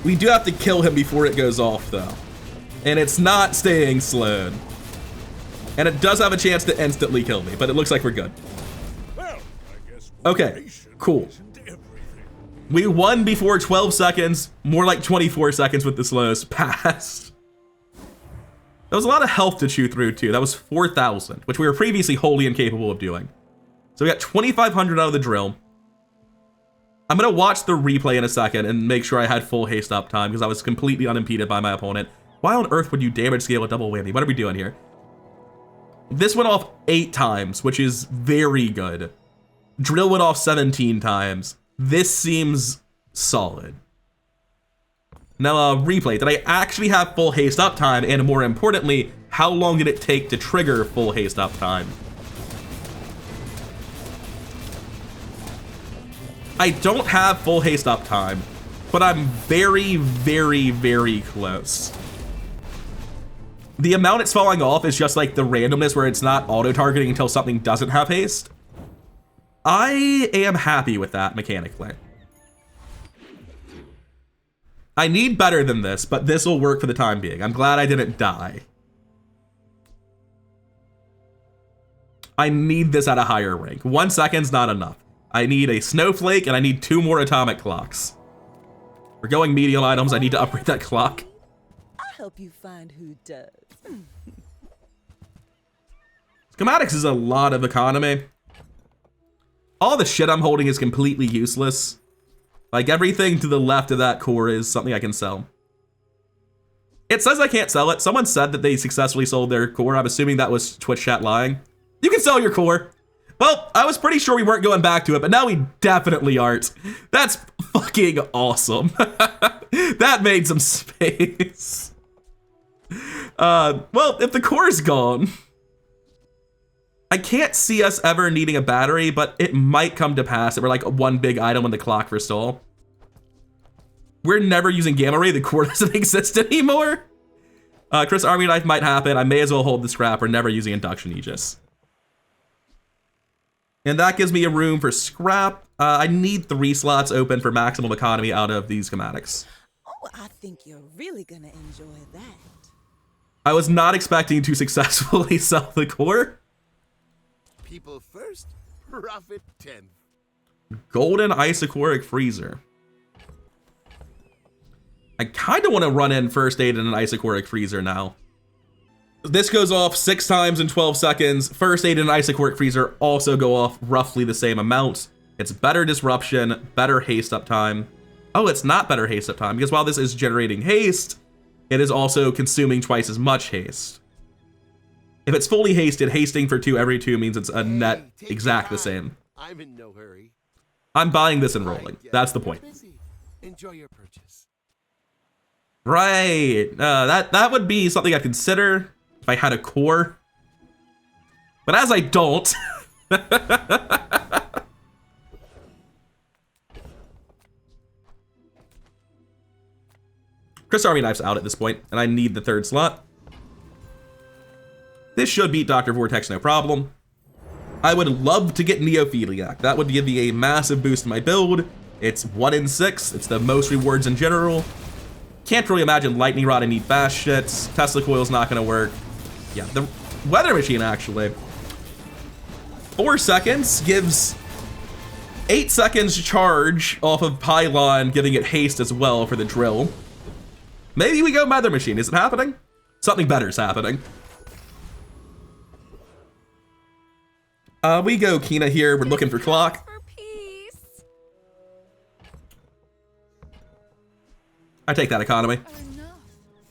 We do have to kill him before it goes off, though. And it's not staying slowed. And it does have a chance to instantly kill me, but it looks like we're good. Okay, cool. We won before 12 seconds, more like 24 seconds with the slows passed. That was a lot of health to chew through too. That was 4,000, which we were previously wholly incapable of doing. So we got 2,500 out of the drill. I'm gonna watch the replay in a second and make sure I had full haste up time because I was completely unimpeded by my opponent. Why on earth would you damage scale a double whammy? What are we doing here? This went off 8 times, which is very good. Drill went off 17 times. This seems solid. Now, replay. Did I actually have full haste up time? And more importantly, how long did it take to trigger full haste up time? I don't have full haste up time, but I'm very, very, very close. The amount it's falling off is just like the randomness where it's not auto-targeting until something doesn't have haste. I am happy with that mechanically. I need better than this, but this will work for the time being. I'm glad I didn't die. I need this at a higher rank. 1 second's not enough. I need a snowflake, and I need 2 more atomic clocks. We're going medial items. I need to upgrade that clock. I'll help you find who does. Schematics is a lot of economy. All the shit I'm holding is completely useless. Like, everything to the left of that core is something I can sell. It says I can't sell it. Someone said that they successfully sold their core. I'm assuming that was Twitch chat lying. You can sell your core. Well, I was pretty sure we weren't going back to it, but now we definitely aren't. That's fucking awesome. That made some space. Well, if the core is gone, I can't see us ever needing a battery, but it might come to pass that we're like one big item on the clock for stall. We're never using gamma ray. The core doesn't exist anymore. Chris, army knife might happen. I may as well hold the scrap. We're never using induction aegis. And that gives me a room for scrap. I need 3 slots open for maximum economy out of these schematics. Oh, I think you're really gonna enjoy that. I was not expecting to successfully sell the core. People first, profit 10th. Golden isochloric freezer. I kind of want to run in first aid in an isochloric freezer now. This goes off 6 times in 12 seconds. First aid and isochloric freezer also go off roughly the same amount. It's better disruption, better haste uptime. Oh, it's not better haste uptime because while this is generating haste, it is also consuming twice as much haste. If it's fully hasted, hasting for 2 every 2 means it's a net Take exact your the time. same. I'm in no hurry. I'm buying this and I rolling. get That's the you're point. busy. Enjoy your purchase. Right. That would be something I'd consider if I had a core. But as I don't. Chris Army Knife's out at this point, and I need the 3rd slot. This should beat Dr. Vortex no problem. I would love to get Neophiliac. That would give me a massive boost in my build. It's 1 in 6. It's the most rewards in general. Can't really imagine Lightning Rod and Neat Fast shits. Tesla Coil's not gonna work. Yeah, the Weather Machine actually. 4 seconds gives 8 seconds charge off of Pylon, giving it haste as well for the drill. Maybe we go Weather Machine. Is it happening? Something better is happening. We go Kina here. We're looking for clock. For peace. I take that economy. Enough,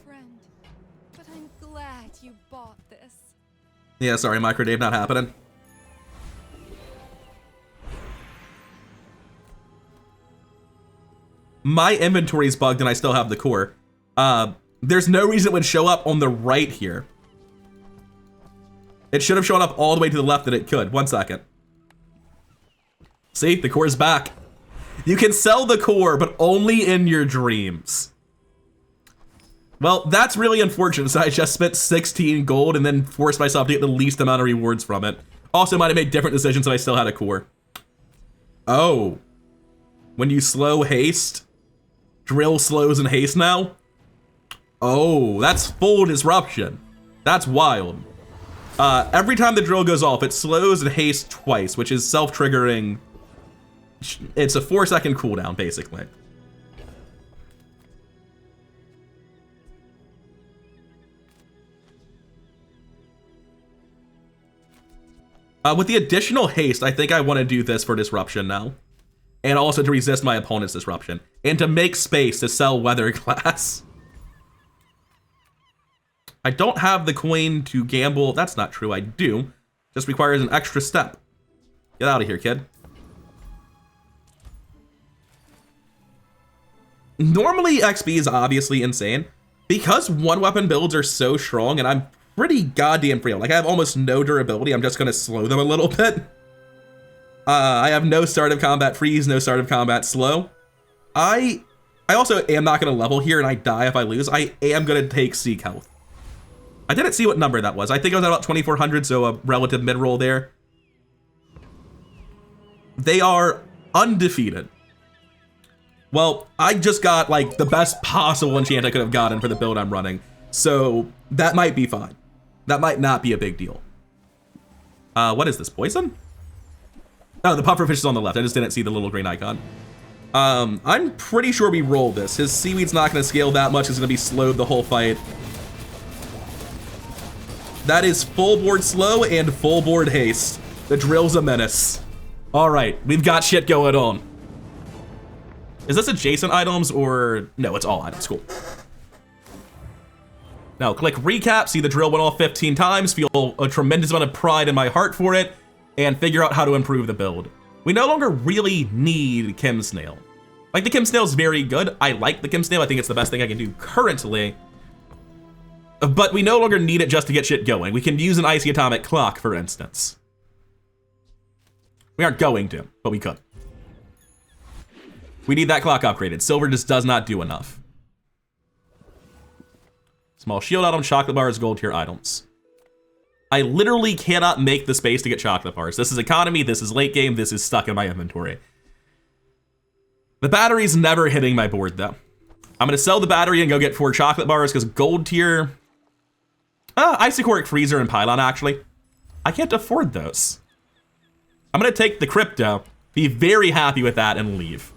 friend. But I'm glad you bought this. Yeah, sorry, Micro Dave, not happening. My inventory's bugged and I still have the core. There's no reason it would show up on the right here. It should have shown up all the way to the left that it could. 1 second. See, the core is back. You can sell the core, but only in your dreams. Well, that's really unfortunate. So I just spent 16 gold and then forced myself to get the least amount of rewards from it. Also might have made different decisions if I still had a core. Oh. When you slow haste, drill slows and haste now? Oh, that's full disruption. That's wild. Every time the drill goes off, it slows and hastes twice, which is self-triggering. It's a 4-second cooldown, basically. With the additional haste, I think I want to do this for disruption now. And also to resist my opponent's disruption. And to make space to sell weather glass. I don't have the coin to gamble. That's not true, I do. Just requires an extra step. Get out of here, kid. Normally, XP is obviously insane. Because one weapon builds are so strong, and I'm pretty goddamn frail. Like, I have almost no durability. I'm just gonna slow them a little bit. I have no start of combat freeze, no start of combat slow. I also am not gonna level here, and I die if I lose. I am gonna take Seek Health. I didn't see what number that was. I think I was at about 2400, so a relative mid-roll there. They are undefeated. Well, I just got like the best possible enchant I could have gotten for the build I'm running. So that might be fine. That might not be a big deal. What is this, poison? Oh, the pufferfish is on the left. I just didn't see the little green icon. I'm pretty sure we rolled this. His seaweed's not going to scale that much. It's going to be slowed the whole fight. That is full board slow and full board haste. The drill's a menace. All right, we've got shit going on. Is this adjacent items or... No, it's all items. Cool. Now click recap, see the drill went off 15 times, feel a tremendous amount of pride in my heart for it, and figure out how to improve the build. We no longer really need Chem Snail. Like, the Chem Snail's very good. I like the Chem Snail. I think it's the best thing I can do currently. But we no longer need it just to get shit going. We can use an icy atomic clock, for instance. We aren't going to, but we could. We need that clock upgraded. Silver just does not do enough. Small shield item, chocolate bars, gold tier items. I literally cannot make the space to get chocolate bars. This is economy, this is late game, this is stuck in my inventory. The battery's never hitting my board though. I'm gonna sell the battery and go get 4 chocolate bars because gold tier... Isocoric freezer and pylon actually. I can't afford those. I'm gonna take the crypto, be very happy with that and leave.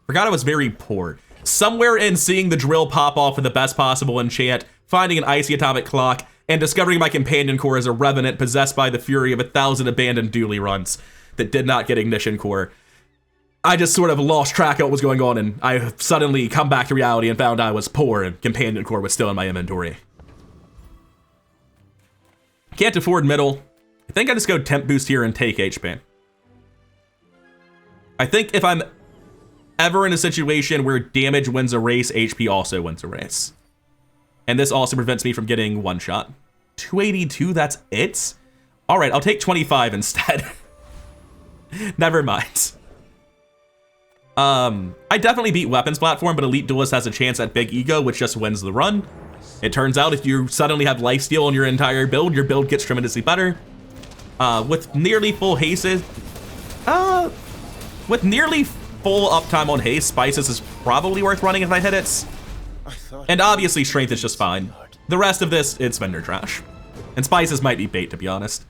Forgot I was very poor. Somewhere in seeing the drill pop off with the best possible enchant, finding an icy atomic clock, and discovering my companion core is a revenant possessed by the fury of 1,000 abandoned Dooley runs that did not get ignition core. I just sort of lost track of what was going on, and I suddenly come back to reality and found I was poor and companion core was still in my inventory. Can't afford middle. I think I just go temp boost here and take HP. I think if I'm ever in a situation where damage wins a race, HP also wins a race. And this also prevents me from getting one shot. 282, that's it? All right, I'll take 25 instead. Never mind. I definitely beat weapons platform, but Elite Duelist has a chance at Big Ego, which just wins the run. It turns out if you suddenly have lifesteal on your entire build, your build gets tremendously better. With nearly full haste, with nearly full uptime on haste, Spices is probably worth running if I hit it. And obviously strength is just fine. The rest of this, it's vendor trash. And Spices might be bait, to be honest.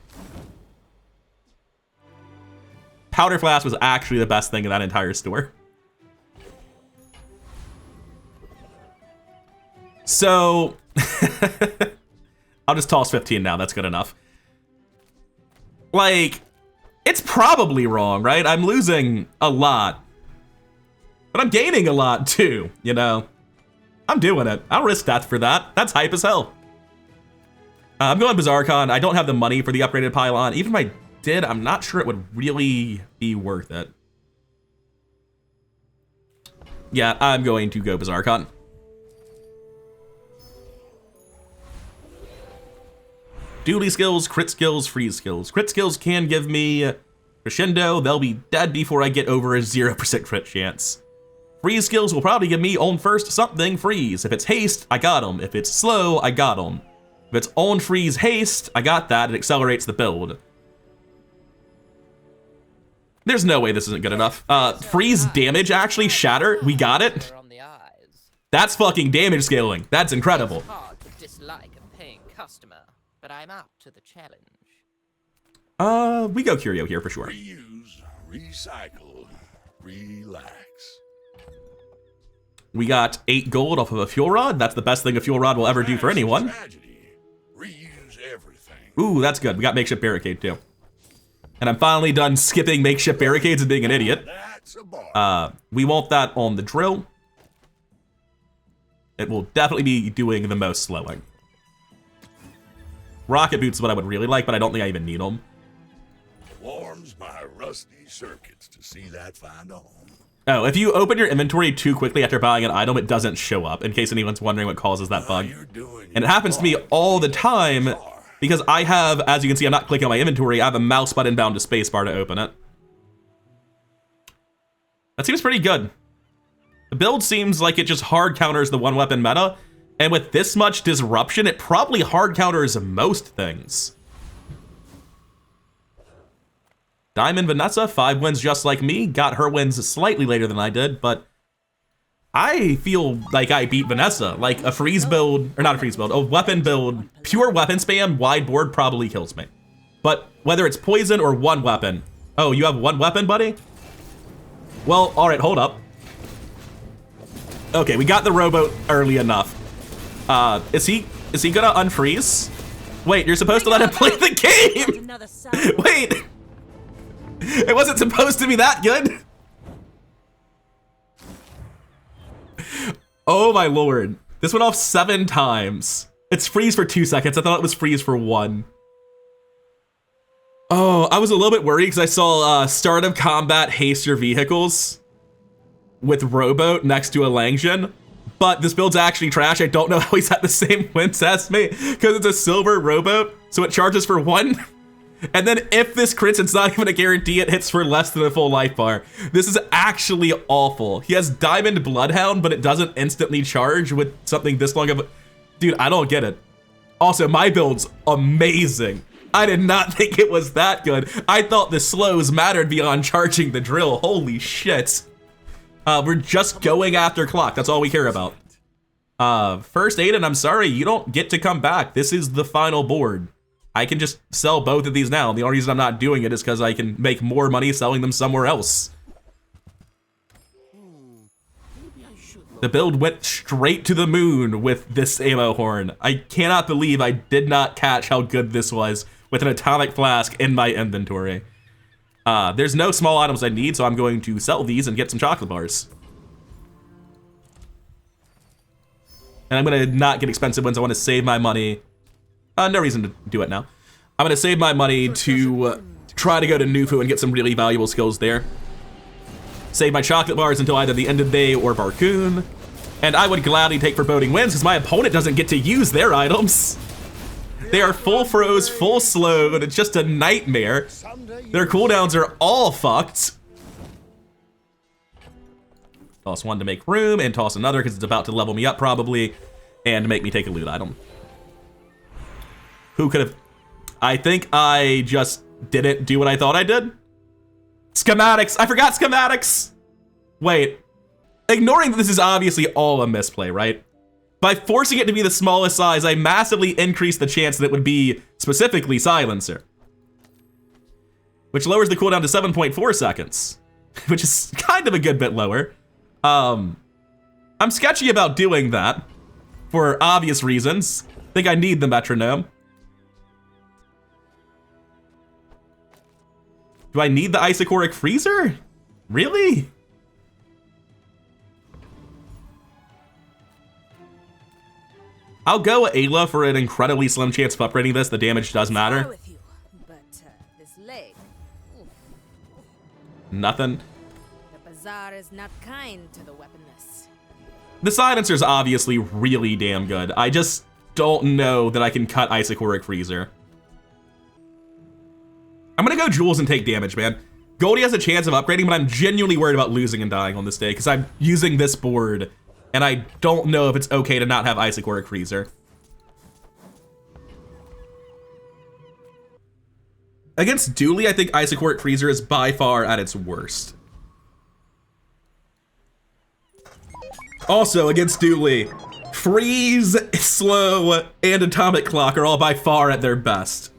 Powder Flask was actually the best thing in that entire store. So, I'll just toss 15 now, that's good enough. Like, it's probably wrong, right? I'm losing a lot. But I'm gaining a lot too, you know? I'm doing it. I'll risk that for that. That's hype as hell. I'm going Bazaar Con. I don't have the money for the upgraded pylon. Even if I did, I'm not sure it would really be worth it. Yeah, I'm going to go Bazaar Con. Dooley skills, crit skills, freeze skills. Crit skills can give me crescendo. They'll be dead before I get over a 0% crit chance. Freeze skills will probably give me on first something freeze. If it's haste, I got them. If it's slow, I got them. If it's on freeze haste, I got that. It accelerates the build. There's no way this isn't good enough. Freeze damage, actually, shatter. We got it. That's fucking damage scaling. That's incredible. Hard to dislike a paying customer, but I'm up to the challenge. We go Curio here for sure. Reuse, recycle, relax. We got 8 gold off of a fuel rod. That's the best thing a fuel rod will ever do for anyone. Tragedy. Reuse everything. Ooh, that's good. We got makeshift barricade too. And I'm finally done skipping makeshift barricades and being an idiot. That's a bar. We want that on the drill. It will definitely be doing the most slowing. Rocket boots is what I would really like, but I don't think I even need them. Warms my rusty circuits to see that find a home. Oh, if you open your inventory too quickly after buying an item, it doesn't show up, in case anyone's wondering what causes that bug. And it happens to me all the time, because I have, as you can see, I'm not clicking on my inventory, I have a mouse button bound to spacebar to open it. That seems pretty good. The build seems like it just hard counters the one weapon meta, and with this much disruption, it probably hard counters most things. Diamond Vanessa, 5 wins just like me, got her wins slightly later than I did, but I feel like I beat Vanessa. Like a freeze build, or not a freeze build, a weapon build, pure weapon spam, wide board probably kills me. But whether it's poison or one weapon, Oh, you have one weapon, buddy? Well, all right, hold up. Okay, we got the rowboat early enough. Is he gonna unfreeze? Wait, you're supposed to let him play the game! Wait! It wasn't supposed to be that good! Oh my lord. This went off 7 times. It's freeze for 2 seconds. I thought it was freeze for 1. Oh, I was a little bit worried because I saw start of combat haste your vehicles with rowboat next to a Langdon. But this build's actually trash. I don't know how he's at the same wins as me because it's a silver rowboat, so it charges for 1. And then if this crits, it's not even a guarantee it hits for less than a full life bar. This is actually awful. He has Diamond Bloodhound, but it doesn't instantly charge with something this long of a... Dude, I don't get it. Also, my build's amazing. I did not think it was that good. I thought the slows mattered beyond charging the drill. Holy shit. We're just going after clock. That's all we care about. First aid, and I'm sorry, you don't get to come back. This is the final board. I can just sell both of these now. The only reason I'm not doing it is because I can make more money selling them somewhere else. The build went straight to the moon with this ammo horn. I cannot believe I did not catch how good this was with an atomic flask in my inventory. There's no small items I need, so I'm going to sell these and get some chocolate bars. And I'm gonna not get expensive ones. I want to save my money. No reason to do it now. I'm gonna save my money to try to go to Nufu and get some really valuable skills there. Save my chocolate bars until either the end of the day or Barcoon. And I would gladly take foreboding wins because my opponent doesn't get to use their items. They are full froze, full slowed. It's just a nightmare. Their cooldowns are all fucked. Toss one to make room and toss another because it's about to level me up probably and make me take a loot item. Who could have... I think I just didn't do what I thought I did. Schematics! I forgot schematics! Wait. Ignoring that this is obviously all a misplay, right? By forcing it to be the smallest size, I massively increased the chance that it would be specifically Silencer. Which lowers the cooldown to 7.4 seconds. Which is kind of a good bit lower. I'm sketchy about doing that. For obvious reasons. I think I need the metronome. Do I need the isocoric freezer? Really? I'll go Ayla for an incredibly slim chance of upgrading this. The damage does matter. With you, but this leg. Nothing. The Bazaar is not kind to the weaponless. The silencer's obviously really damn good. I just don't know that I can cut isocoric freezer. I'm gonna go Jules and take damage, man. Goldie has a chance of upgrading, but I'm genuinely worried about losing and dying on this day because I'm using this board and I don't know if it's okay to not have isocoric freezer. Against Dooley, I think isocoric freezer is by far at its worst. Also, against Dooley, freeze, slow, and atomic clock are all by far at their best.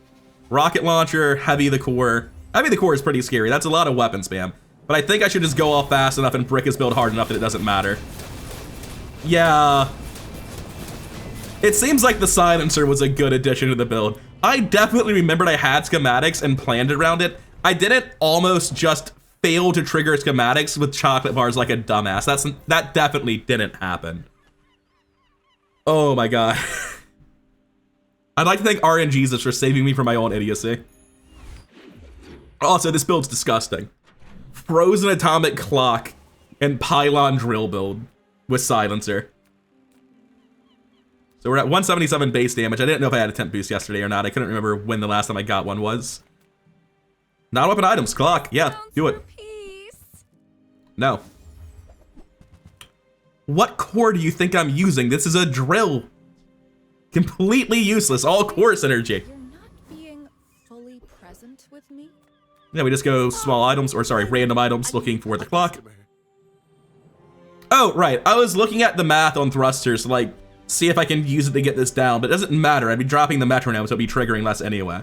Rocket launcher, heavy the core. Heavy the core is pretty scary. That's a lot of weapon spam. But I think I should just go off fast enough and brick his build hard enough that it doesn't matter. Yeah. It seems like the silencer was a good addition to the build. I definitely remembered I had schematics and planned around it. I didn't almost just fail to trigger schematics with chocolate bars like a dumbass. That definitely didn't happen. Oh my god. I'd like to thank RNGesus for saving me from my own idiocy. Also, this build's disgusting. Frozen atomic clock and pylon drill build with silencer. So we're at 177 base damage. I didn't know if I had a temp boost yesterday or not. I couldn't remember when the last time I got one was. Non-weapon items, clock. Yeah, do it. No. What core do you think I'm using? This is a drill. Completely useless, all core synergy. You're not being fully present with me? Yeah, we just go small items, or sorry, random items looking for the clock. Oh, right, I was looking at the math on thrusters to like, see if I can use it to get this down, but it doesn't matter. I'd be dropping the metronome, so it'd be triggering less anyway.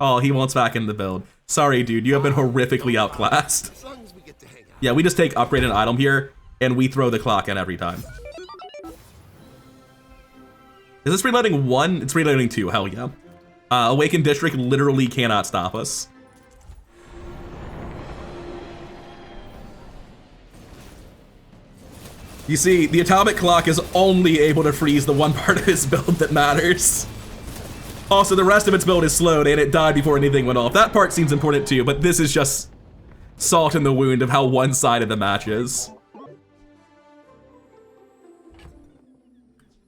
Oh, he wants back in the build. Sorry, dude, you have been horrifically outclassed. As long as we get to hang out. Yeah, we just take upgrade an item here, and we throw the clock in every time. Is this reloading 1? It's reloading 2, hell yeah. Awakened District literally cannot stop us. You see, the atomic clock is only able to freeze the one part of his build that matters. Also, the rest of its build is slowed and it died before anything went off. That part seems important too, but this is just salt in the wound of how one-sided the match is.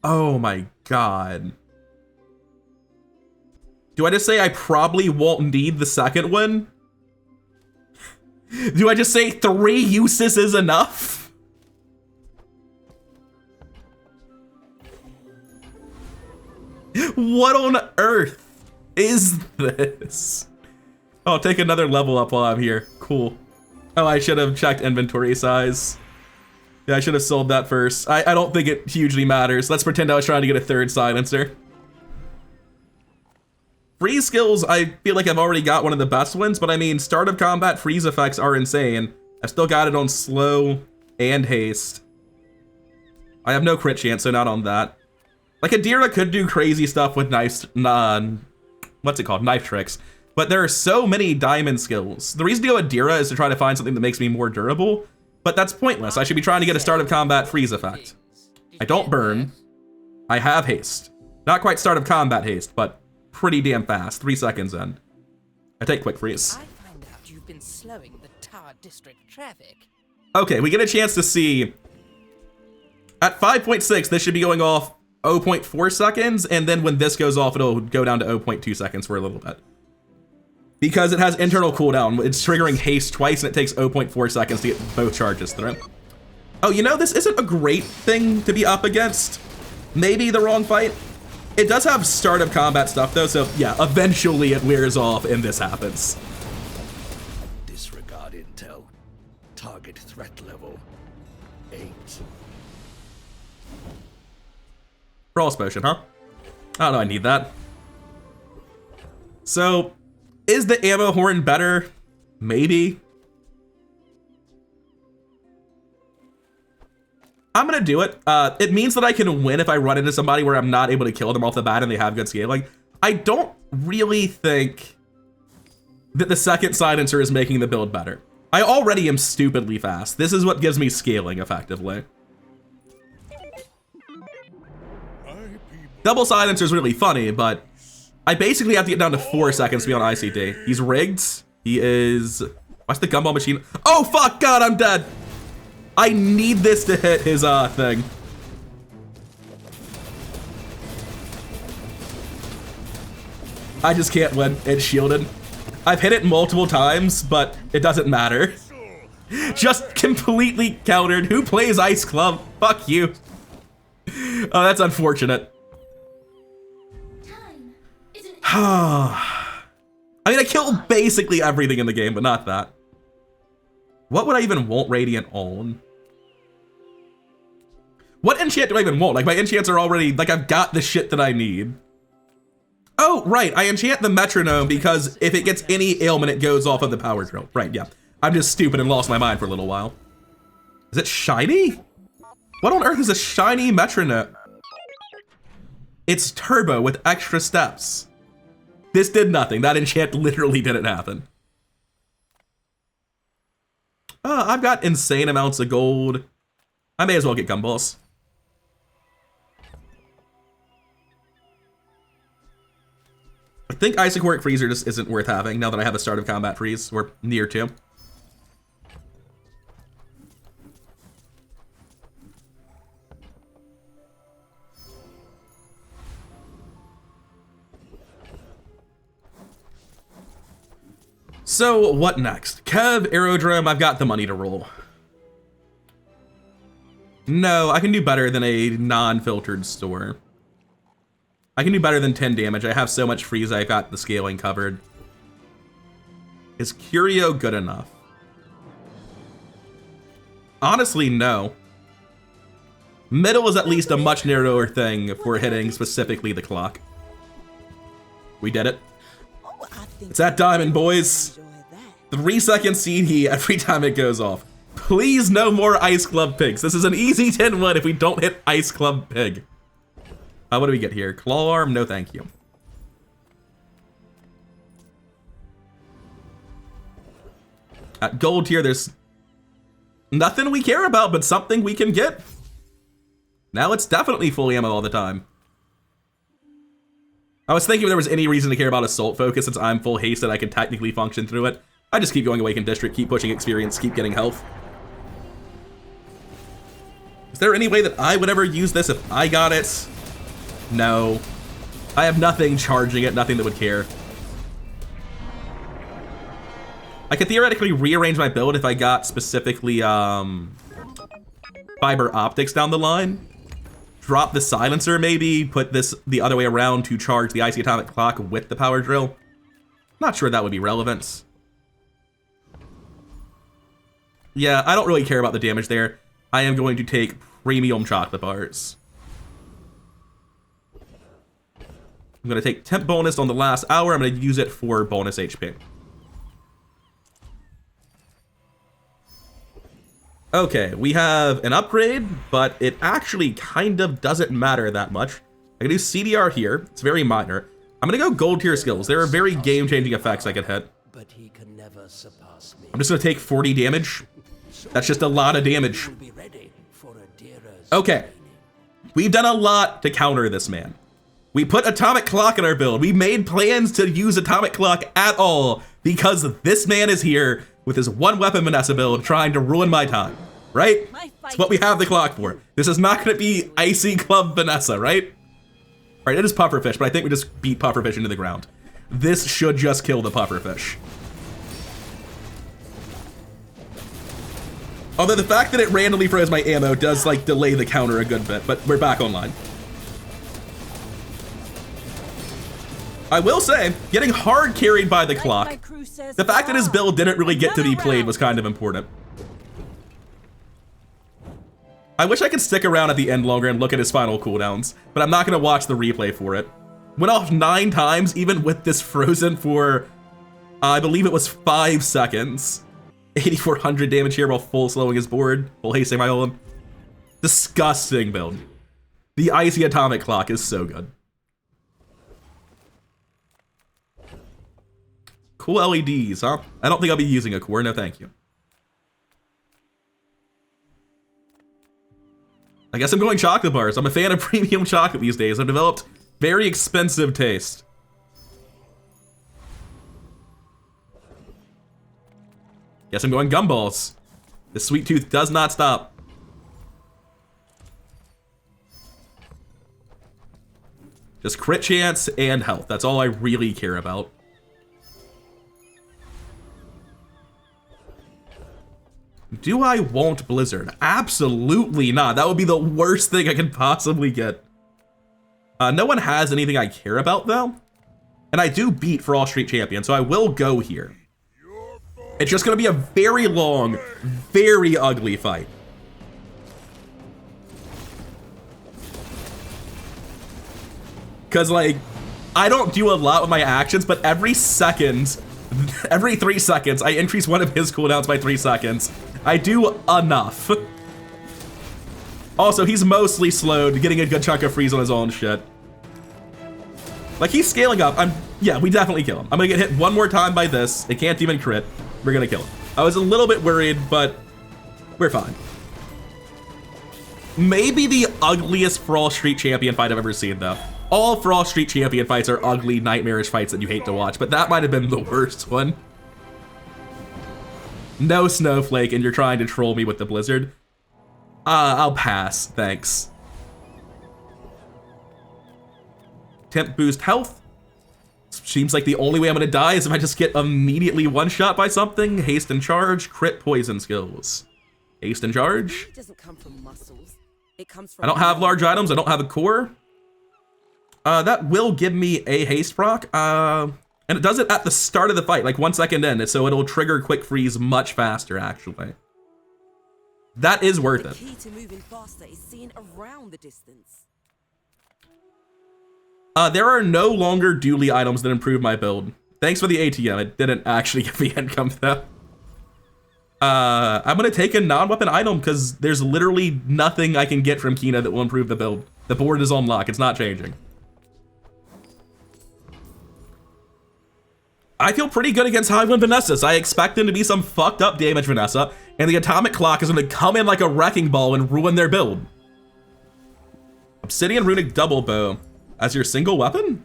Oh my god. Do I just say I probably won't need the second one? Do I just say 3 uses is enough? What on earth is this? I'll take another level up while I'm here. Cool. Oh, I should have checked inventory size. Yeah, I should have sold that first. I don't think it hugely matters. Let's pretend I was trying to get a 3rd silencer. Freeze skills, I feel like I've already got one of the best ones, but I mean, start of combat freeze effects are insane. I've still got it on slow and haste. I have no crit chance, so not on that. Like, Adira could do crazy stuff with knife, what's it called? Knife tricks. But there are so many diamond skills. The reason to go Adira is to try to find something that makes me more durable, but that's pointless. I should be trying to get a start of combat freeze effect. I don't burn. I have haste. Not quite start of combat haste, but pretty damn fast. 3 seconds in. I take quick freeze. I find out you've been slowing the Tower District traffic. Okay, we get a chance to see. At 5.6, this should be going off 0.4 seconds, and then when this goes off, it'll go down to 0.2 seconds for a little bit. Because it has internal cooldown, it's triggering haste twice, and it takes 0.4 seconds to get both charges through. Oh, you know, this isn't a great thing to be up against. Maybe the wrong fight. It does have start of combat stuff, though, so yeah, eventually it wears off, and this happens. Disregard intel. Target threat level 8. Frost potion, huh? I don't know, I need that. So, is the ammo horn better? Maybe. I'm gonna do it. It means that I can win if I run into somebody where I'm not able to kill them off the bat and they have good scaling. I don't really think that the second silencer is making the build better. I already am stupidly fast. This is what gives me scaling effectively. Double silencer is really funny, but I basically have to get down to 4 seconds to be on ICD. He's rigged. He is... Watch the gumball machine. Oh, fuck, God, I'm dead. I need this to hit his thing. I just can't win. It's shielded. I've hit it multiple times, but it doesn't matter. Just completely countered. Who plays Ice Club? Fuck you. Oh, that's unfortunate. I mean, I killed basically everything in the game, but not that. What would I even want Radiant on? What enchant do I even want? Like, my enchants are already, like, I've got the shit that I need. Oh, right, I enchant the metronome because if it gets any ailment, it goes off of the power drill. Right, yeah. I'm just stupid and lost my mind for a little while. Is it shiny? What on earth is a shiny metronome? It's turbo with extra steps. This did nothing. That enchant literally didn't happen. I've got insane amounts of gold. I may as well get gumballs. I think Isocoric Freezer just isn't worth having now that I have a start of combat freeze, or near to. So, what next? Kev, Aerodrome, I've got the money to roll. No, I can do better than a non-filtered store. I can do better than 10 damage. I have so much freeze, I've got the scaling covered. Is Curio good enough? Honestly, no. Middle is at least a much narrower thing for hitting specifically the clock. We did it. Oh, I think It's that diamond, boys. enjoy that. 3-second CD every time it goes off. Please no more Ice Club Pigs. This is an easy 10-1 if we don't hit Ice Club Pig. What do we get here? Claw Arm? No thank you. At gold tier, there's nothing we care about, but something we can get. Now it's definitely full ammo all the time. I was thinking if there was any reason to care about Assault Focus, since I'm full hasted, I can technically function through it. I just keep going Awakened District, keep pushing experience, keep getting health. Is there any way that I would ever use this if I got it? No. I have nothing charging it, nothing that would care. I could theoretically rearrange my build if I got specifically fiber optics down the line. Drop the silencer maybe, put this the other way around to charge the Icy Atomic Clock with the power drill. Not sure that would be relevant. Yeah, I don't really care about the damage there. I am going to take premium chocolate bars. I'm going to take temp bonus on the last hour. I'm going to use it for bonus HP. Okay, we have an upgrade, but it actually kind of doesn't matter that much. I can do CDR here. It's very minor. I'm going to go gold tier skills. There are very game-changing effects I can hit. But he can never surpass me. I'm just going to take 40 damage. That's just a lot of damage. Be ready for a dearest Okay, we've done a lot to counter this man. We put Atomic Clock in our build. We made plans to use Atomic Clock at all because this man is here with his one weapon Vanessa build trying to ruin my time, right? That's what we have the clock for. This is not going to be Icy Club Vanessa, right? All right, it is Pufferfish, but I think we just beat Pufferfish into the ground. This should just kill the Pufferfish. Although the fact that it randomly froze my ammo does like delay the counter a good bit, but we're back online. I will say, getting hard carried by the clock, the fact that his build didn't really get to be played was kind of important. I wish I could stick around at the end longer and look at his final cooldowns, but I'm not going to watch the replay for it. Went off 9 times, even with this frozen for, I believe it was 5 seconds. 8,400 damage here while full slowing his board, full hasting my Olin. Disgusting build. The Icy Atomic Clock is so good. Cool LEDs, huh? I don't think I'll be using a core, no thank you. I guess I'm going chocolate bars. I'm a fan of premium chocolate these days. I've developed very expensive taste. Guess I'm going gumballs. The sweet tooth does not stop. Just crit chance and health. That's all I really care about. Do I want Blizzard? Absolutely not. That would be the worst thing I could possibly get. No one has anything I care about, though. And I do beat For All Street Champion, so I will go here. It's just going to be a very long, very ugly fight. Because, like, I don't do a lot with my actions, but every 3 seconds, I increase one of his cooldowns by 3 seconds. I do enough. Also, he's mostly slowed, getting a good chunk of freeze on his own shit. Like, he's scaling up. Yeah, we definitely kill him. I'm gonna get hit one more time by this. It can't even crit. We're gonna kill him. I was a little bit worried, but we're fine. Maybe the ugliest For All Street Champion fight I've ever seen, though. All For All Street Champion fights are ugly, nightmarish fights that you hate to watch, but that might have been the worst one. No Snowflake, and you're trying to troll me with the Blizzard. I'll pass, thanks. Temp boost health. Seems like the only way I'm gonna die is if I just get immediately one-shot by something. Haste and charge, crit poison skills. Haste and charge. It doesn't come from muscles. It comes from I don't have large items, I don't have a core. That will give me a haste proc. And it does it at the start of the fight, like 1 second in, so it'll trigger quick freeze much faster, actually. That is worth it. The key to moving faster is seeing around the distance. There are no longer Dooley items that improve my build. Thanks for the ATM. It didn't actually give me income though. I'm gonna take a non-weapon item because there's literally nothing I can get from Kina that will improve the build. The board is on lock. It's not changing. I feel pretty good against how I win Vanessa's. I expect them to be some fucked up damage Vanessa, and the atomic clock is gonna come in like a wrecking ball and ruin their build. Obsidian runic double bow as your single weapon?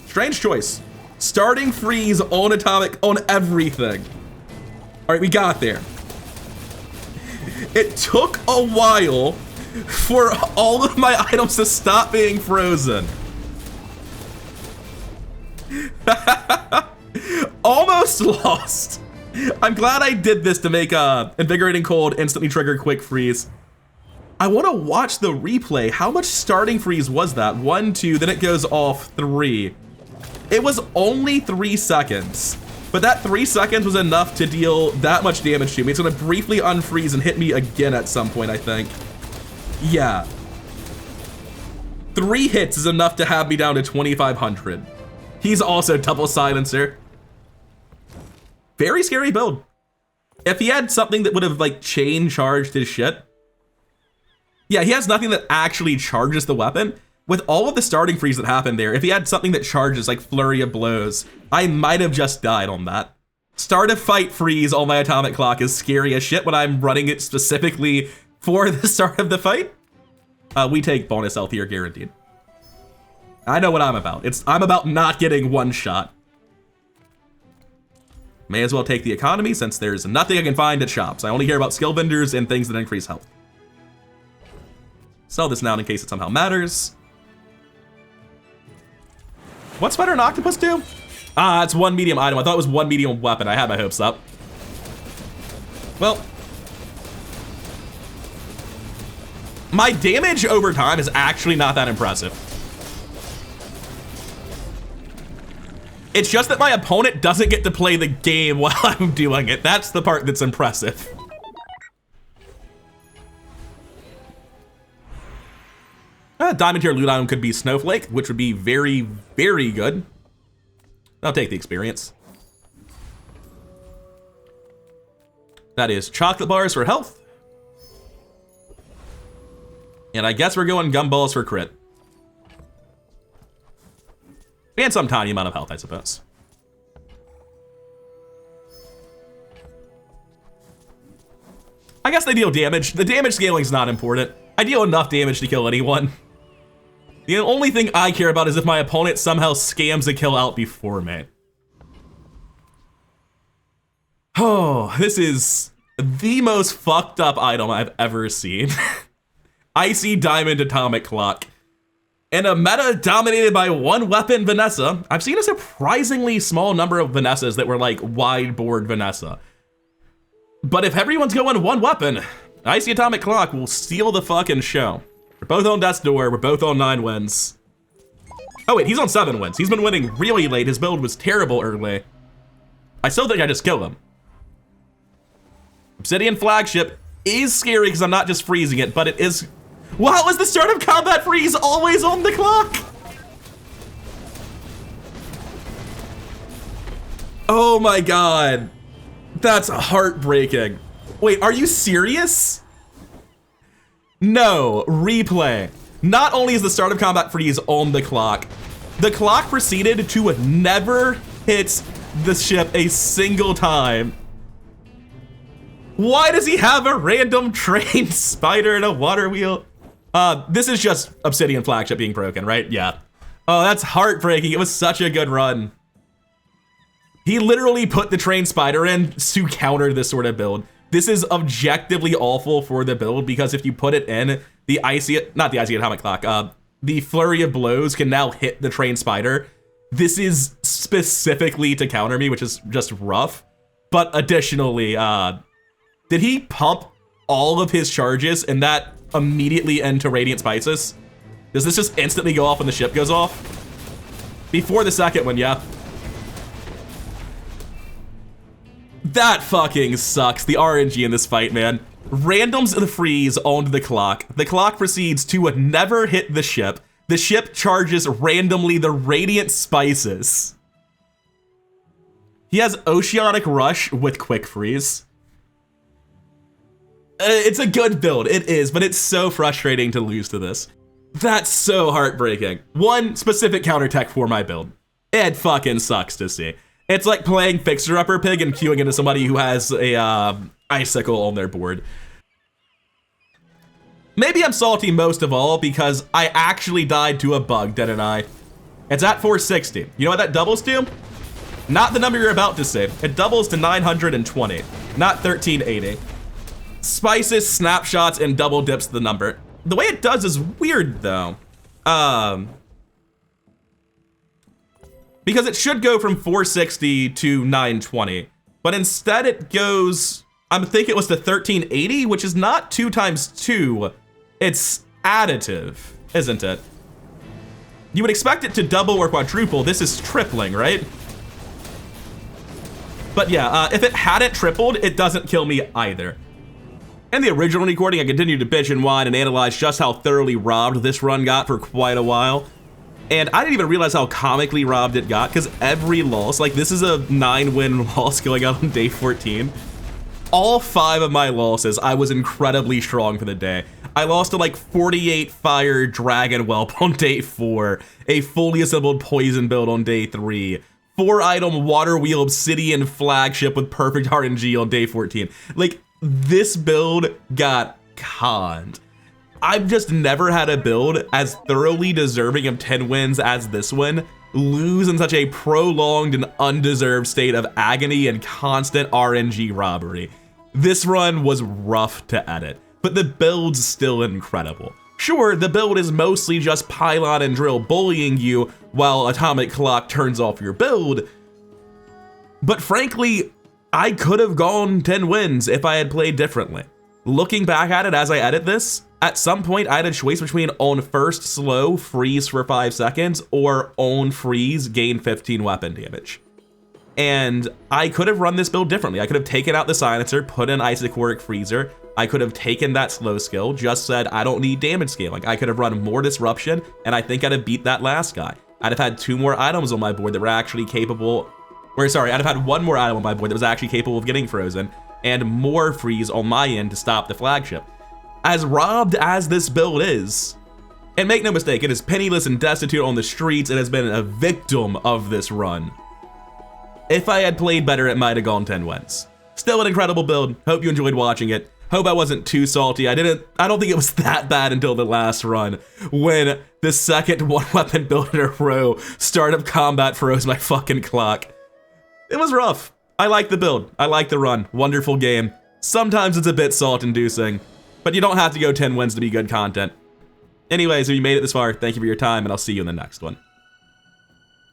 Strange choice. Starting freeze on atomic on everything. All right, we got there. It took a while for all of my items to stop being frozen. Almost lost. I'm glad I did this to make Invigorating Cold instantly trigger quick freeze. I want to watch the replay. How much starting freeze was that? 1, 2, then it goes off 3. It was only 3 seconds, but that 3 seconds was enough to deal that much damage to me. It's gonna briefly unfreeze and hit me again at some point, I think. Yeah. 3 hits is enough to have me down to 2,500. He's also double silencer. Very scary build. If he had something that would have like chain charged his shit. Yeah, he has nothing that actually charges the weapon. With all of the starting freeze that happened there, if he had something that charges like Flurry of Blows, I might have just died on that. Start a fight freeze on my atomic clock is scary as shit when I'm running it specifically for the start of the fight. We take bonus health here, guaranteed. I know what I'm about. I'm about not getting one shot. May as well take the economy since there's nothing I can find at shops. I only hear about skill vendors and things that increase health. Sell this now in case it somehow matters. What spider and octopus do? Ah, it's 1 medium item. I thought it was 1 medium weapon. I had my hopes up. Well, my damage over time is actually not that impressive. It's just that my opponent doesn't get to play the game while I'm doing it. That's the part that's impressive. Diamond tier loot item could be Snowflake, which would be very, very good. I'll take the experience. That is chocolate bars for health. And I guess we're going gumballs for crit. And some tiny amount of health, I suppose. I guess they deal damage. The damage scaling is not important. I deal enough damage to kill anyone. The only thing I care about is if my opponent somehow scams a kill out before me. Oh, this is the most fucked up item I've ever seen. Icy Diamond Atomic Clock. In a meta dominated by 1 weapon Vanessa, I've seen a surprisingly small number of Vanessas that were like wide board Vanessa. But if everyone's going 1 weapon, Icy Atomic Clock will steal the fucking show. We're both on Death's Door, we're both on 9 wins. Oh wait, he's on 7 wins. He's been winning really late. His build was terrible early. I still think I just killed him. Obsidian Flagship is scary because I'm not just freezing it, but it is. Wow, is the start of combat freeze always on the clock? Oh my god. That's heartbreaking. Wait, are you serious? No, replay. Not only is the start of combat freeze on the clock proceeded to never hit the ship a single time. Why does he have a random trained spider and a water wheel? This is just Obsidian Flagship being broken, right? Yeah. Oh, that's heartbreaking. It was such a good run. He literally put the trained spider in to counter this sort of build. This is objectively awful for the build because if you put it in, the not the icy atomic clock, the flurry of blows can now hit the trained spider. This is specifically to counter me, which is just rough. But additionally, did he pump all of his charges and that immediately end to Radiant Spices? Does this just instantly go off when the ship goes off? Before the second one, yeah. That fucking sucks. The RNG in this fight, man. Randoms the freeze onto the clock. The clock proceeds to never hit the ship. The ship charges randomly the Radiant Spices. He has Oceanic Rush with Quick Freeze. It's a good build, it is, but it's so frustrating to lose to this. That's so heartbreaking. One specific counter tech for my build. It fucking sucks to see. It's like playing Fixer Upper Pig and queuing into somebody who has a icicle on their board. Maybe I'm salty most of all because I actually died to a bug, didn't I? It's at 460. You know what that doubles to? Not the number you're about to say. It doubles to 920, not 1380. Spices, snapshots, and double dips the number. The way it does is weird though. Because it should go from 460 to 920, but instead it goes, I think it was to 1380, which is not 2 times 2. It's additive, isn't it? You would expect it to double or quadruple. This is tripling, right? But yeah, if it hadn't tripled, it doesn't kill me either. In the original recording, I continued to bitch and whine and analyze just how thoroughly robbed this run got for quite a while. And I didn't even realize how comically robbed it got, because every loss, like this is a 9-win loss going out on day 14. All 5 of my losses, I was incredibly strong for the day. I lost to like 48 Fire Dragon Whelp on day 4, a fully assembled Poison build on day 3, 4-item Water Wheel Obsidian Flagship with perfect RNG on day 14. Like, this build got conned. I've just never had a build as thoroughly deserving of 10 wins as this one lose in such a prolonged and undeserved state of agony and constant RNG robbery. This run was rough to edit, but the build's still incredible. Sure, the build is mostly just Pylon and Drill bullying you while Atomic Clock turns off your build, but frankly, I could have gone 10 wins if I had played differently. Looking back at it as I edit this, at some point I had a choice between on first slow, freeze for 5 seconds, or on freeze, gain 15 weapon damage. And I could have run this build differently. I could have taken out the silencer, put in Isochloric Freezer. I could have taken that slow skill, just said I don't need damage scaling. I could have run more disruption, and I think I'd have beat that last guy. I'd have had 2 more items on my board that were actually capable, or sorry, I'd have had 1 more item on my board that was actually capable of getting frozen, and more freeze on my end to stop the flagship. As robbed as this build is, and make no mistake, it is penniless and destitute on the streets and has been a victim of this run. If I had played better, it might have gone 10 wins. Still an incredible build. Hope you enjoyed watching it. Hope I wasn't too salty. I don't think it was that bad until the last run, when the second 1-weapon build in a row, Startup Combat froze my fucking clock. It was rough. I like the build. I like the run. Wonderful game. Sometimes it's a bit salt-inducing, but you don't have to go 10 wins to be good content. Anyways, if you made it this far, thank you for your time, and I'll see you in the next one.